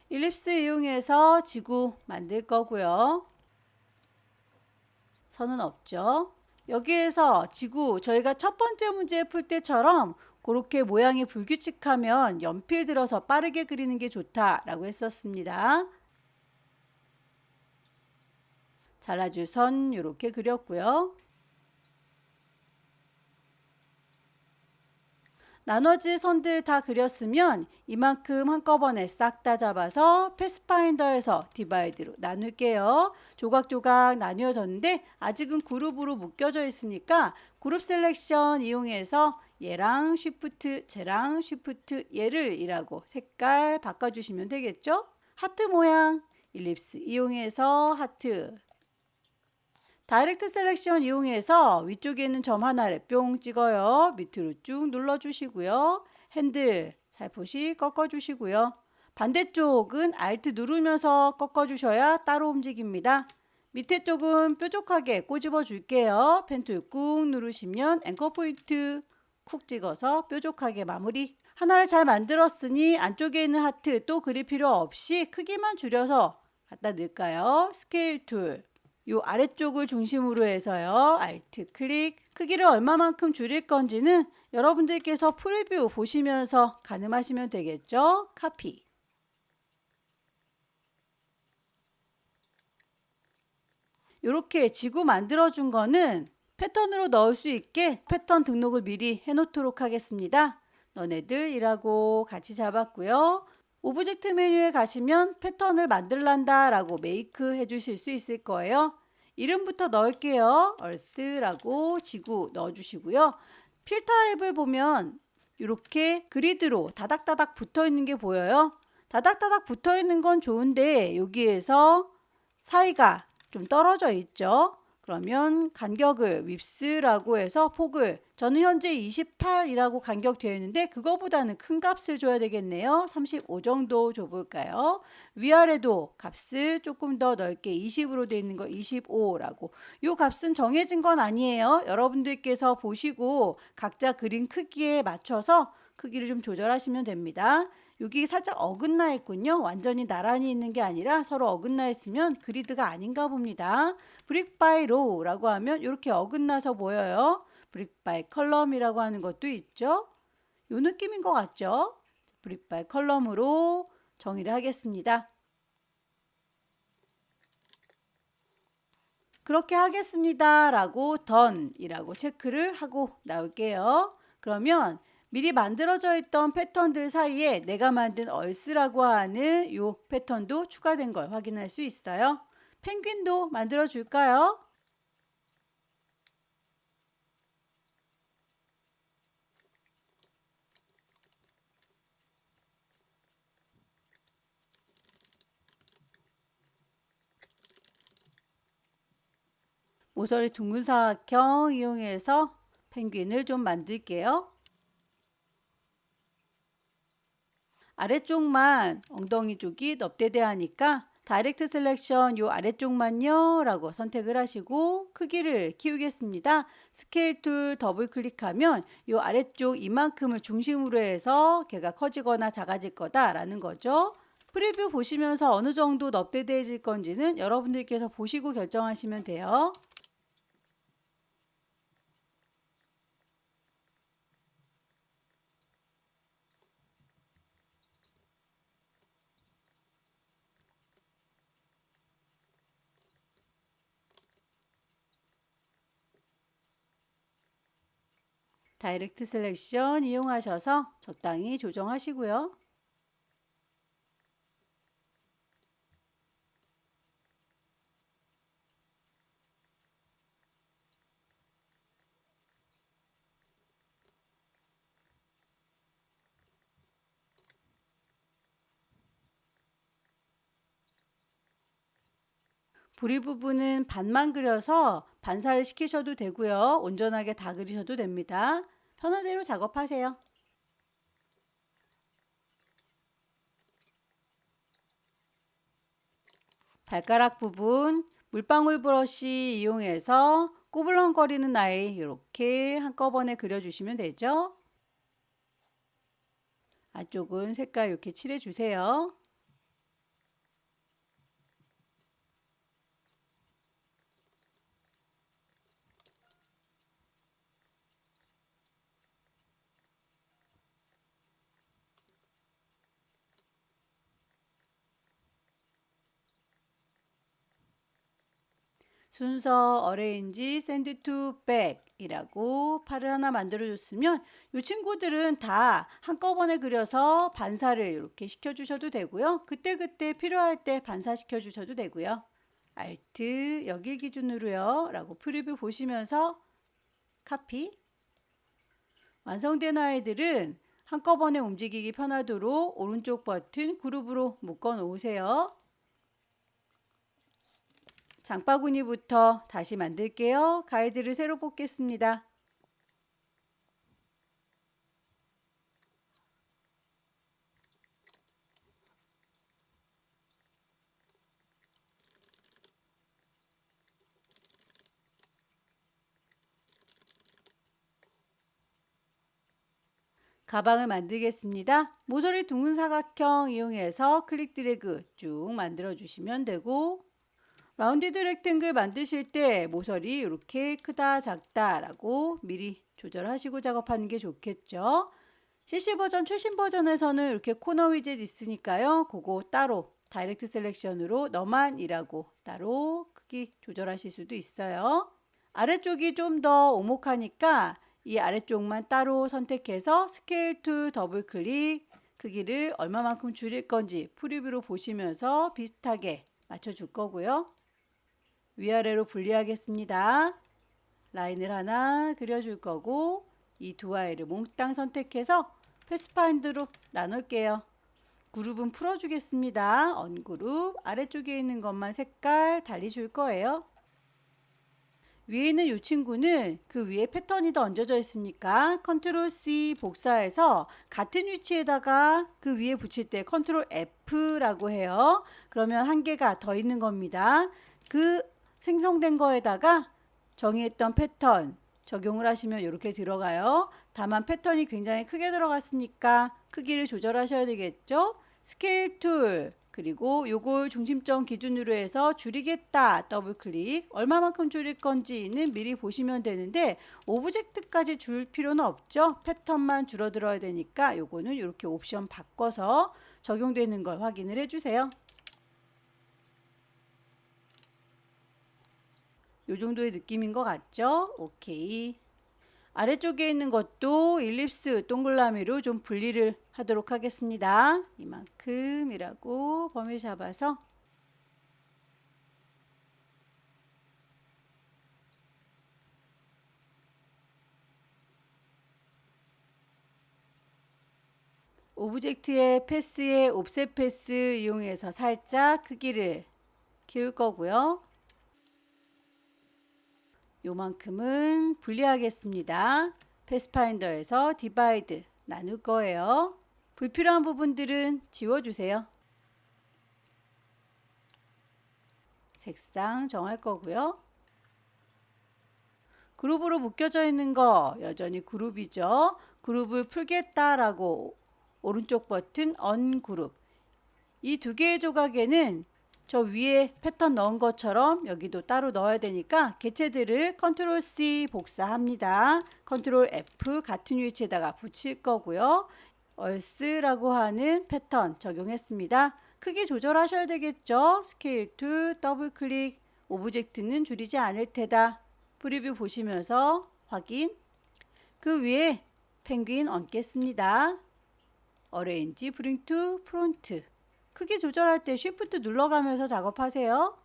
일립스 이용해서 지구 만들 거고요. 선은 없죠. 여기에서 지구 저희가 첫 번째 문제 풀 때처럼 그렇게 모양이 불규칙하면 연필 들어서 빠르게 그리는 게 좋다라고 했었습니다. 잘라줄 선 이렇게 그렸고요. 나눠질 선들 다 그렸으면 이만큼 한꺼번에 싹 다 잡아서 패스파인더에서 디바이드로 나눌게요. 조각조각 나뉘어졌는데 아직은 그룹으로 묶여져 있으니까 그룹 셀렉션 이용해서 얘랑 쉬프트, 쟤랑 쉬프트, 얘를 이라고 색깔 바꿔주시면 되겠죠? 하트 모양, 일립스 이용해서 하트. 다이렉트 셀렉션 이용해서 위쪽에 있는 점 하나를 뿅 찍어요. 밑으로 쭉 눌러주시고요. 핸들 살포시 꺾어주시고요. 반대쪽은 Alt 누르면서 꺾어주셔야 따로 움직입니다. 밑에 쪽은 뾰족하게 꼬집어 줄게요. 펜툴 꾹 누르시면 앵커 포인트 쿡 찍어서 뾰족하게 마무리. 하나를 잘 만들었으니 안쪽에 있는 하트 또 그릴 필요 없이 크기만 줄여서 갖다 넣을까요? 스케일 툴. 요 아래쪽을 중심으로 해서요. Alt 클릭. 크기를 얼마만큼 줄일 건지는 여러분들께서 프리뷰 보시면서 가늠하시면 되겠죠. 카피. 이렇게 지구 만들어준 거는 패턴으로 넣을 수 있게 패턴 등록을 미리 해놓도록 하겠습니다. 너네들이라고 같이 잡았고요. 오브젝트 메뉴에 가시면 패턴을 만들란다 라고 메이크 해주실 수 있을 거예요. 이름부터 넣을게요. Earth라고 지구 넣어주시고요. 필 타입을 보면 이렇게 그리드로 다닥다닥 붙어 있는 게 보여요. 다닥다닥 붙어 있는 건 좋은데 여기에서 사이가 좀 떨어져 있죠. 그러면 간격을 윕스라고 해서 폭을 저는 현재 28이라고 간격 되어 있는데 그거보다는 큰 값을 줘야 되겠네요. 35 정도 줘볼까요? 위아래도 값을 조금 더 넓게 20으로 되어 있는 거 25라고. 이 값은 정해진 건 아니에요. 여러분들께서 보시고 각자 그린 크기에 맞춰서 크기를 좀 조절하시면 됩니다. 여기 살짝 어긋나 있군요. 완전히 나란히 있는 게 아니라 서로 어긋나 있으면 그리드가 아닌가 봅니다. 브릭 바이 로우라고 하면 이렇게 어긋나서 보여요. 브릭 바이 컬럼이라고 하는 것도 있죠. 이 느낌인 것 같죠? 브릭 바이 컬럼으로 정의를 하겠습니다. 그렇게 하겠습니다 라고 done이라고 체크를 하고 나올게요. 그러면 미리 만들어져 있던 패턴들 사이에 내가 만든 얼스라고 하는 이 패턴도 추가된 걸 확인할 수 있어요. 펭귄도 만들어 줄까요? 모서리 둥근 사각형 이용해서 펭귄을 좀 만들게요. 아래쪽만 엉덩이 쪽이 넙대대하니까 다이렉트 셀렉션 요 아래쪽만요 라고 선택을 하시고 크기를 키우겠습니다. 스케일 툴 더블 클릭하면 요 아래쪽 이만큼을 중심으로 해서 걔가 커지거나 작아질 거다 라는 거죠. 프리뷰 보시면서 어느 정도 넙대대해질 건지는 여러분들께서 보시고 결정하시면 돼요. 다이렉트 셀렉션 이용하셔서 적당히 조정하시고요. 부리 부분은 반만 그려서 반사를 시키셔도 되고요. 온전하게 다 그리셔도 됩니다. 편하대로 작업하세요. 발가락 부분 물방울 브러쉬 이용해서 꼬불렁거리는 아이 이렇게 한꺼번에 그려주시면 되죠. 안쪽은 색깔 이렇게 칠해주세요. 순서 어레인지 샌드 투 백이라고 팔을 하나 만들어 줬으면 이 친구들은 다 한꺼번에 그려서 반사를 이렇게 시켜 주셔도 되고요. 그때그때 필요할 때 반사시켜 주셔도 되고요. 알트 여기 기준으로요 라고 프리뷰 보시면서 카피. 완성된 아이들은 한꺼번에 움직이기 편하도록 오른쪽 버튼 그룹으로 묶어 놓으세요. 장바구니부터 다시 만들게요. 가이드를 새로 뽑겠습니다. 가방을 만들겠습니다. 모서리 둥근 사각형 이용해서 클릭 드래그 쭉 만들어 주시면 되고 라운디드 렉탱글 만드실 때 모서리 이렇게 크다 작다 라고 미리 조절하시고 작업하는 게 좋겠죠. CC 버전 최신 버전에서는 이렇게 코너 위젯 있으니까요. 그거 따로 다이렉트 셀렉션으로 너만이라고 따로 크기 조절하실 수도 있어요. 아래쪽이 좀 더 오목하니까 이 아래쪽만 따로 선택해서 스케일 툴 더블 클릭 크기를 얼마만큼 줄일 건지 프리뷰로 보시면서 비슷하게 맞춰줄 거고요. 위아래로 분리하겠습니다. 라인을 하나 그려줄 거고 이 두 아이를 몽땅 선택해서 패스파인드로 나눌게요. 그룹은 풀어주겠습니다. 언그룹 아래쪽에 있는 것만 색깔 달리 줄 거예요. 위에 있는 이 친구는 그 위에 패턴이 더 얹어져 있으니까 컨트롤 C 복사해서 같은 위치에다가 그 위에 붙일 때 컨트롤 F라고 해요. 그러면 한 개가 더 있는 겁니다. 그 생성된 거에다가 정의했던 패턴 적용을 하시면 이렇게 들어가요. 다만 패턴이 굉장히 크게 들어갔으니까 크기를 조절하셔야 되겠죠. 스케일 툴 그리고 요걸 중심점 기준으로 해서 줄이겠다 더블 클릭 얼마만큼 줄일 건지는 미리 보시면 되는데 오브젝트까지 줄 필요는 없죠. 패턴만 줄어들어야 되니까 요거는 이렇게 옵션 바꿔서 적용되는 걸 확인을 해주세요. 요 정도의 느낌인 것 같죠? 오케이. 아래쪽에 있는 것도 일립스 동그라미로 좀 분리를 하도록 하겠습니다. 이만큼이라고 범위 잡아서 오브젝트의 패스에 옵셋 패스 이용해서 살짝 크기를 키울 거고요. 요만큼은 분리하겠습니다. 패스파인더에서 디바이드 나눌 거예요. 불필요한 부분들은 지워주세요. 색상 정할 거고요. 그룹으로 묶여져 있는 거 여전히 그룹이죠. 그룹을 풀겠다라고 오른쪽 버튼 언그룹. 이 두 개의 조각에는 저 위에 패턴 넣은 것처럼 여기도 따로 넣어야 되니까 개체들을 컨트롤 C 복사합니다. 컨트롤 F 같은 위치에다가 붙일 거고요. 얼스라고 하는 패턴 적용했습니다. 크기 조절하셔야 되겠죠. 스케일 툴 더블 클릭. 오브젝트는 줄이지 않을 테다. 프리뷰 보시면서 확인. 그 위에 펭귄 얹겠습니다. 어레인지 브링 투 프론트. 크기 조절할 때 쉬프트 눌러가면서 작업하세요.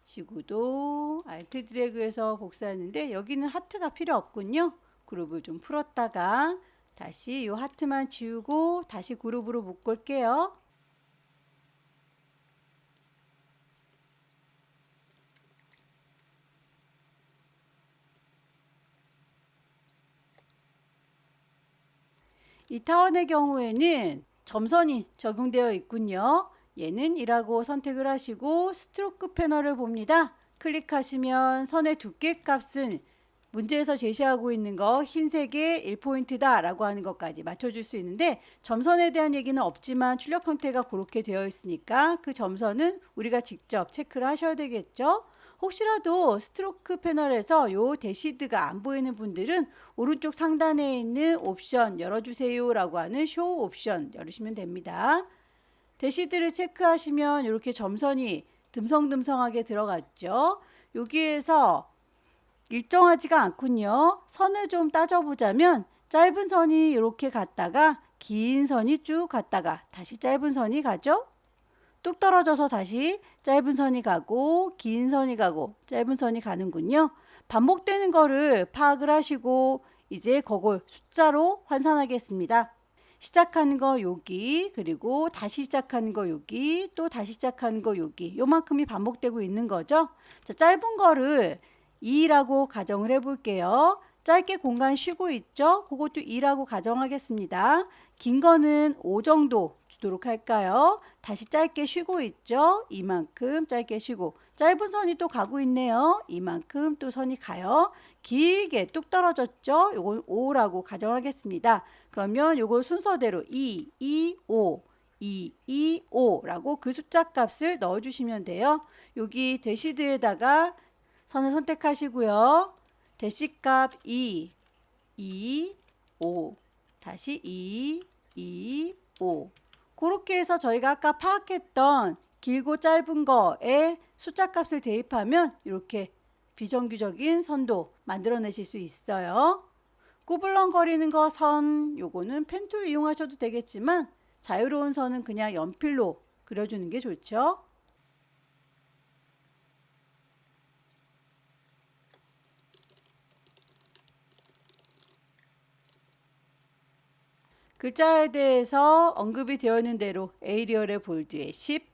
지구도 알트 드래그해서 복사했는데 여기는 하트가 필요 없군요. 그룹을 좀 풀었다가 다시 이 하트만 지우고 다시 그룹으로 묶을게요. 이 타원의 경우에는 점선이 적용되어 있군요. 얘는 1라고 선택을 하시고 스트로크 패널을 봅니다. 클릭하시면 선의 두께 값은 문제에서 제시하고 있는 거 흰색의 1포인트다 라고 하는 것까지 맞춰줄 수 있는데 점선에 대한 얘기는 없지만 출력 형태가 그렇게 되어 있으니까 그 점선은 우리가 직접 체크를 하셔야 되겠죠. 혹시라도 스트로크 패널에서 요 대시드가 안 보이는 분들은 오른쪽 상단에 있는 옵션 열어주세요 라고 하는 쇼 옵션 열으시면 됩니다. 대시드를 체크하시면 이렇게 점선이 듬성듬성하게 들어갔죠. 여기에서 일정하지가 않군요. 선을 좀 따져보자면 짧은 선이 이렇게 갔다가 긴 선이 쭉 갔다가 다시 짧은 선이 가죠. 뚝 떨어져서 다시 짧은 선이 가고 긴 선이 가고 짧은 선이 가는군요. 반복되는 거를 파악을 하시고 이제 그걸 숫자로 환산하겠습니다. 시작하는 거 여기, 그리고 다시 시작하는 거 여기, 또 다시 시작하는 거 여기. 요만큼이 반복되고 있는 거죠. 자, 짧은 거를 2라고 가정을 해볼게요. 짧게 공간 쉬고 있죠? 그것도 2라고 가정하겠습니다. 긴 거는 5 정도 주도록 할까요? 다시 짧게 쉬고 있죠? 이만큼 짧게 쉬고. 짧은 선이 또 가고 있네요. 이만큼 또 선이 가요. 길게 뚝 떨어졌죠? 요건 5라고 가정하겠습니다. 그러면 요거 순서대로 2, 2, 5, 2, 2, 5라고 그 숫자 값을 넣어주시면 돼요. 여기 대시드에다가 선을 선택하시고요. 대시값 2, 2, 5, 다시 2, 2, 5. 그렇게 해서 저희가 아까 파악했던 길고 짧은 거에 숫자 값을 대입하면 이렇게 비정규적인 선도 만들어내실 수 있어요. 꾸불렁거리는 거 선, 요거는 펜툴 이용하셔도 되겠지만 자유로운 선은 그냥 연필로 그려주는 게 좋죠. 글자에 대해서 언급이 되어 있는 대로 에이리얼의 볼드에 10,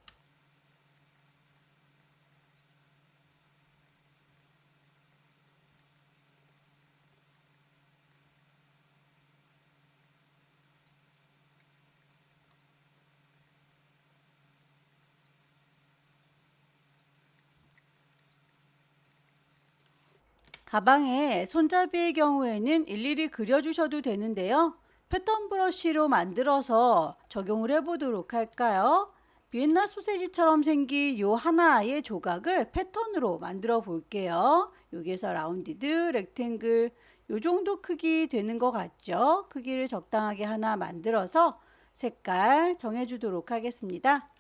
가방에 손잡이의 경우에는 일일이 그려주셔도 되는데요. 패턴 브러쉬로 만들어서 적용을 해보도록 할까요? 비엔나 소세지처럼 생긴 요 하나의 조각을 패턴으로 만들어 볼게요. 여기에서 라운디드, 렉탱글 요 정도 크기 되는 것 같죠? 크기를 적당하게 하나 만들어서 색깔 정해주도록 하겠습니다.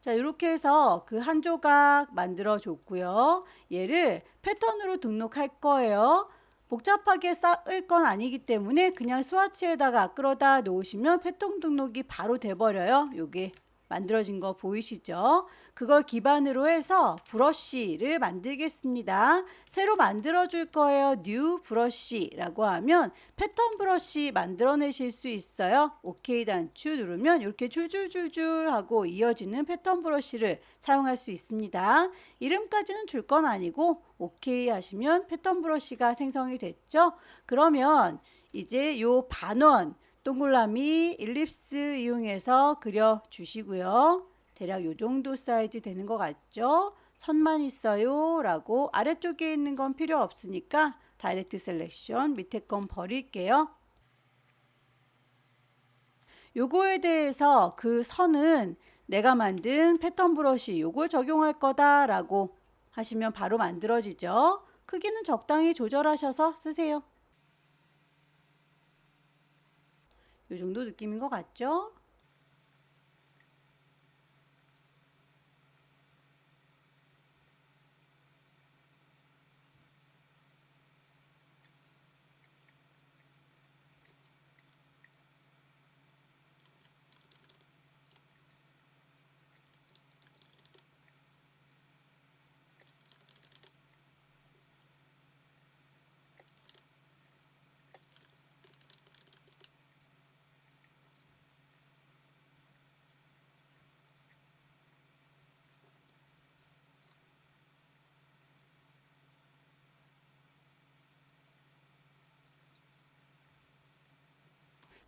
자, 이렇게 해서 그 한 조각 만들어 줬고요. 얘를 패턴으로 등록할 거예요. 복잡하게 쌓을 건 아니기 때문에 그냥 스와치에다가 끌어다 놓으시면 패턴 등록이 바로 돼버려요. 요게 만들어진 거 보이시죠? 그걸 기반으로 해서 브러쉬를 만들겠습니다. 새로 만들어 줄 거예요. 뉴 브러쉬라고 하면 패턴 브러쉬 만들어내실 수 있어요. 오케이 단추 누르면 이렇게 줄줄줄줄 하고 이어지는 패턴 브러쉬를 사용할 수 있습니다. 이름까지는 줄 건 아니고 오케이 하시면 패턴 브러쉬가 생성이 됐죠. 그러면 이제 요 반원 동그라미 일립스 이용해서 그려 주시고요. 대략 요 정도 사이즈 되는 것 같죠? 선만 있어요 라고. 아래쪽에 있는 건 필요 없으니까 다이렉트 셀렉션 밑에 건 버릴게요. 요거에 대해서 그 선은 내가 만든 패턴 브러쉬 요걸 적용할 거다 라고 하시면 바로 만들어지죠. 크기는 적당히 조절하셔서 쓰세요. 요 정도 느낌인 것 같죠?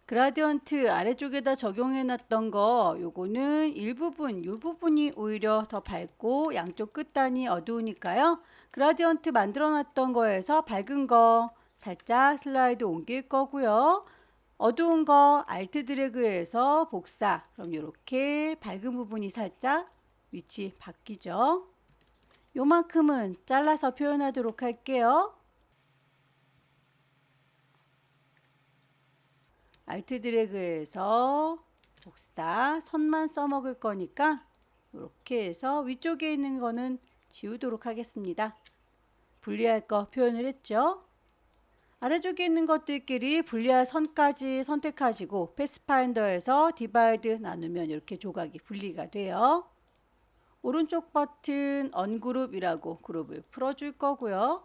그라디언트 아래쪽에다 적용해 놨던 거 요거는 일부분 요 부분이 오히려 더 밝고 양쪽 끝단이 어두우니까요. 그라디언트 만들어 놨던 거에서 밝은 거 살짝 슬라이드 옮길 거고요. 어두운 거 알트 드래그해서 복사. 그럼 요렇게 밝은 부분이 살짝 위치 바뀌죠. 요만큼은 잘라서 표현하도록 할게요. 알트 드래그해서 복사 선만 써먹을 거니까 이렇게 해서 위쪽에 있는 거는 지우도록 하겠습니다. 분리할 거 표현을 했죠. 아래쪽에 있는 것들끼리 분리할 선까지 선택하시고 패스파인더에서 디바이드 나누면 이렇게 조각이 분리가 돼요. 오른쪽 버튼 언그룹이라고 그룹을 풀어줄 거고요.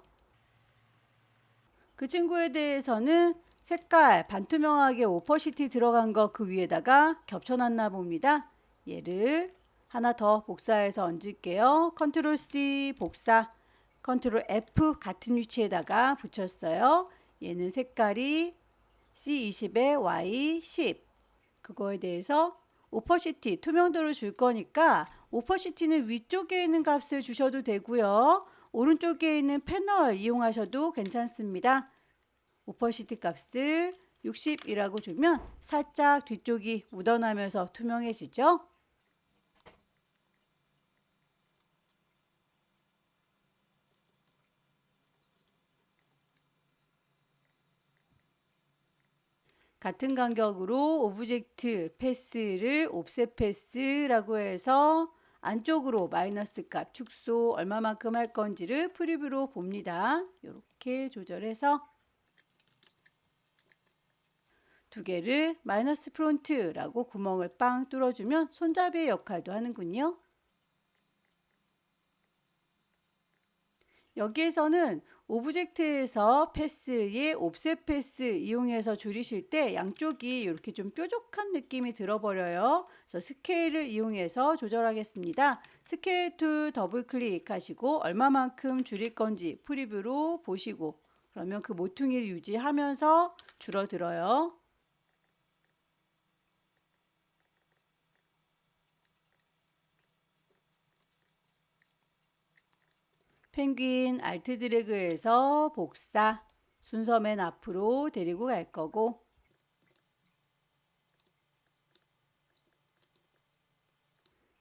그 친구에 대해서는 색깔 반투명하게 오퍼시티 들어간 거 그 위에다가 겹쳐놨나 봅니다. 얘를 하나 더 복사해서 얹을게요. 컨트롤 C 복사, 컨트롤 F 같은 위치에다가 붙였어요. 얘는 색깔이 C20에 Y10. 그거에 대해서 오퍼시티 투명도를 줄 거니까 오퍼시티는 위쪽에 있는 값을 주셔도 되고요. 오른쪽에 있는 패널 이용하셔도 괜찮습니다. 오퍼시티 값을 60이라고 주면 살짝 뒤쪽이 묻어나면서 투명해지죠. 같은 간격으로 오브젝트 패스를 옵셋 패스라고 해서 안쪽으로 마이너스 값 축소 얼마만큼 할 건지를 프리뷰로 봅니다. 이렇게 조절해서 두 개를 마이너스 프론트라고 구멍을 빵 뚫어주면 손잡이의 역할도 하는군요. 여기에서는 오브젝트에서 패스의 옵셋 패스 이용해서 줄이실 때 양쪽이 이렇게 좀 뾰족한 느낌이 들어버려요. 그래서 스케일을 이용해서 조절하겠습니다. 스케일 툴 더블 클릭하시고 얼마만큼 줄일 건지 프리뷰로 보시고 그러면 그 모퉁이를 유지하면서 줄어들어요. 펭귄 알트 드래그해서 복사 순서 맨 앞으로 데리고 갈 거고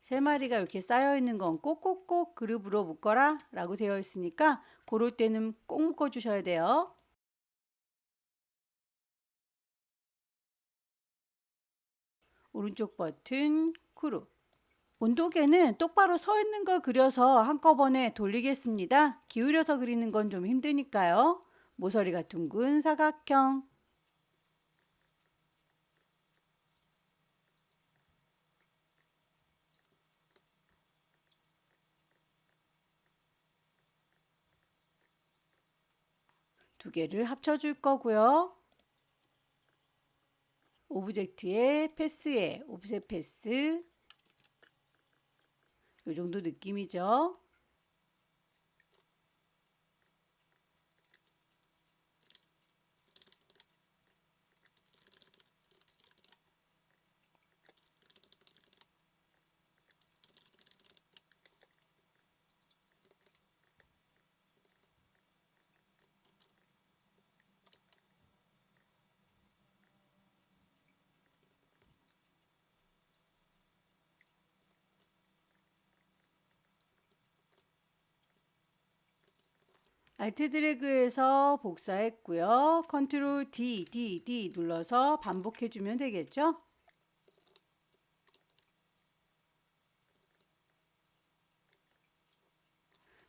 세 마리가 이렇게 쌓여 있는 건 꼭꼭꼭 그룹으로 묶어라 라고 되어 있으니까 고를 때는 꼭 묶어 주셔야 돼요. 오른쪽 버튼 그룹 온도계는 똑바로 서 있는 걸 그려서 한꺼번에 돌리겠습니다. 기울여서 그리는 건 좀 힘드니까요. 모서리가 둥근 사각형. 두 개를 합쳐줄 거고요. 오브젝트의 패스에 옵셋 패스. 요 정도 느낌이죠. 알트 드래그해서 복사했고요. 컨트롤 D 눌러서 반복해주면 되겠죠?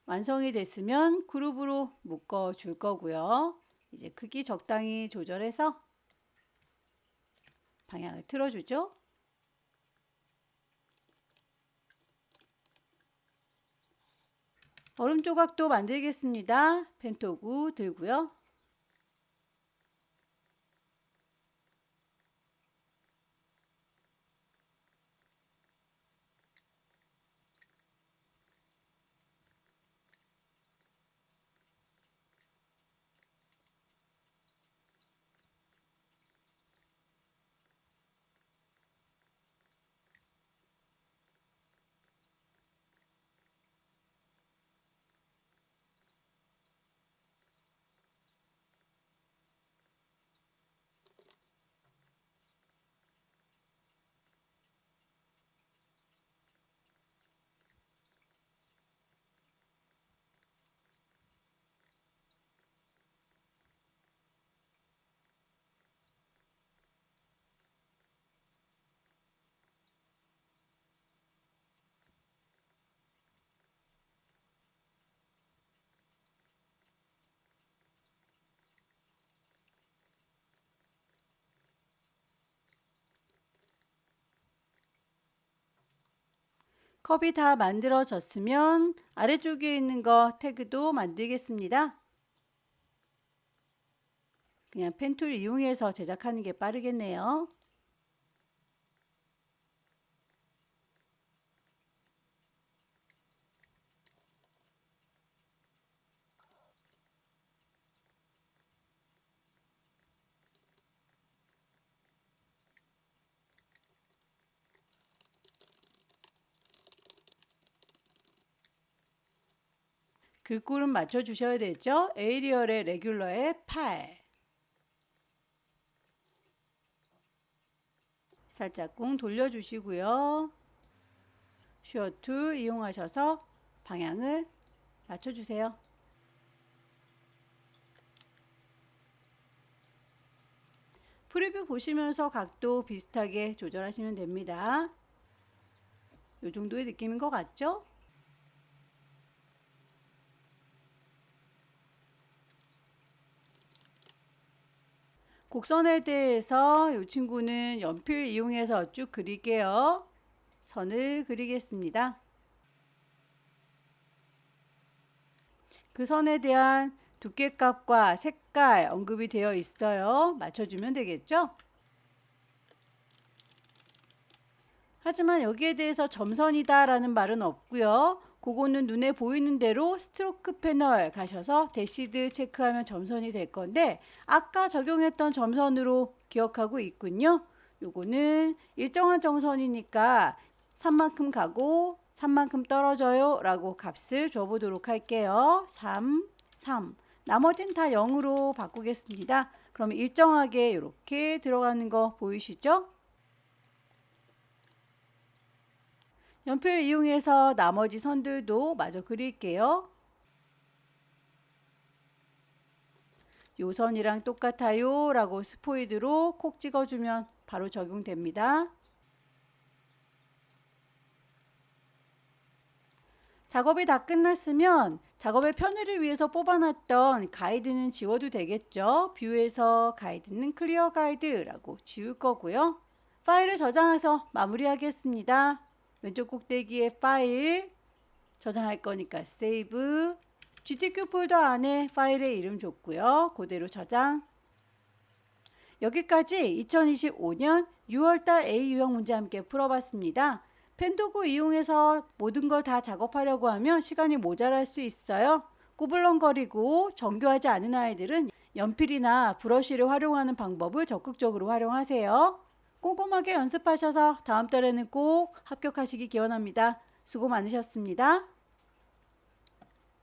완성이 됐으면 그룹으로 묶어 줄 거고요. 이제 크기 적당히 조절해서 방향을 틀어주죠. 얼음 조각도 만들겠습니다. 펜토구 들고요. 컵이 다 만들어졌으면 아래쪽에 있는 거 태그도 만들겠습니다. 그냥 펜툴 이용해서 제작하는 게 빠르겠네요. 글꼴은 맞춰주셔야 되죠. 에이리얼의 레귤러의 8. 살짝 꾹 돌려주시고요. 슈어 툴 이용하셔서 방향을 맞춰주세요. 프리뷰 보시면서 각도 비슷하게 조절하시면 됩니다. 이 정도의 느낌인 것 같죠? 곡선에 대해서 이 친구는 연필 이용해서 쭉 그릴게요. 선을 그리겠습니다. 그 선에 대한 두께값과 색깔 언급이 되어 있어요. 맞춰주면 되겠죠? 하지만 여기에 대해서 점선이다 라는 말은 없고요. 그거는 눈에 보이는 대로 스트로크 패널 가셔서 대시드 체크하면 점선이 될 건데 아까 적용했던 점선으로 기억하고 있군요. 요거는 일정한 점선이니까 3만큼 가고 3만큼 떨어져요 라고 값을 줘보도록 할게요. 3, 3. 나머진 다 0으로 바꾸겠습니다. 그럼 일정하게 이렇게 들어가는 거 보이시죠? 연필 이용해서 나머지 선들도 마저 그릴게요. 요 선이랑 똑같아요 라고 스포이드로 콕 찍어주면 바로 적용됩니다. 작업이 다 끝났으면 작업의 편의를 위해서 뽑아놨던 가이드는 지워도 되겠죠. 뷰에서 가이드는 클리어 가이드라고 지울 거고요. 파일을 저장해서 마무리하겠습니다. 왼쪽 꼭대기에 파일 저장할 거니까 세이브. GTQ 폴더 안에 파일의 이름 줬고요. 그대로 저장. 여기까지 2025년 6월달 A 유형 문제 함께 풀어봤습니다. 펜도구 이용해서 모든 걸 다 작업하려고 하면 시간이 모자랄 수 있어요. 꾸불렁거리고 정교하지 않은 아이들은 연필이나 브러쉬를 활용하는 방법을 적극적으로 활용하세요. 꼼꼼하게 연습하셔서 다음 달에는 꼭 합격하시기 기원합니다. 수고 많으셨습니다.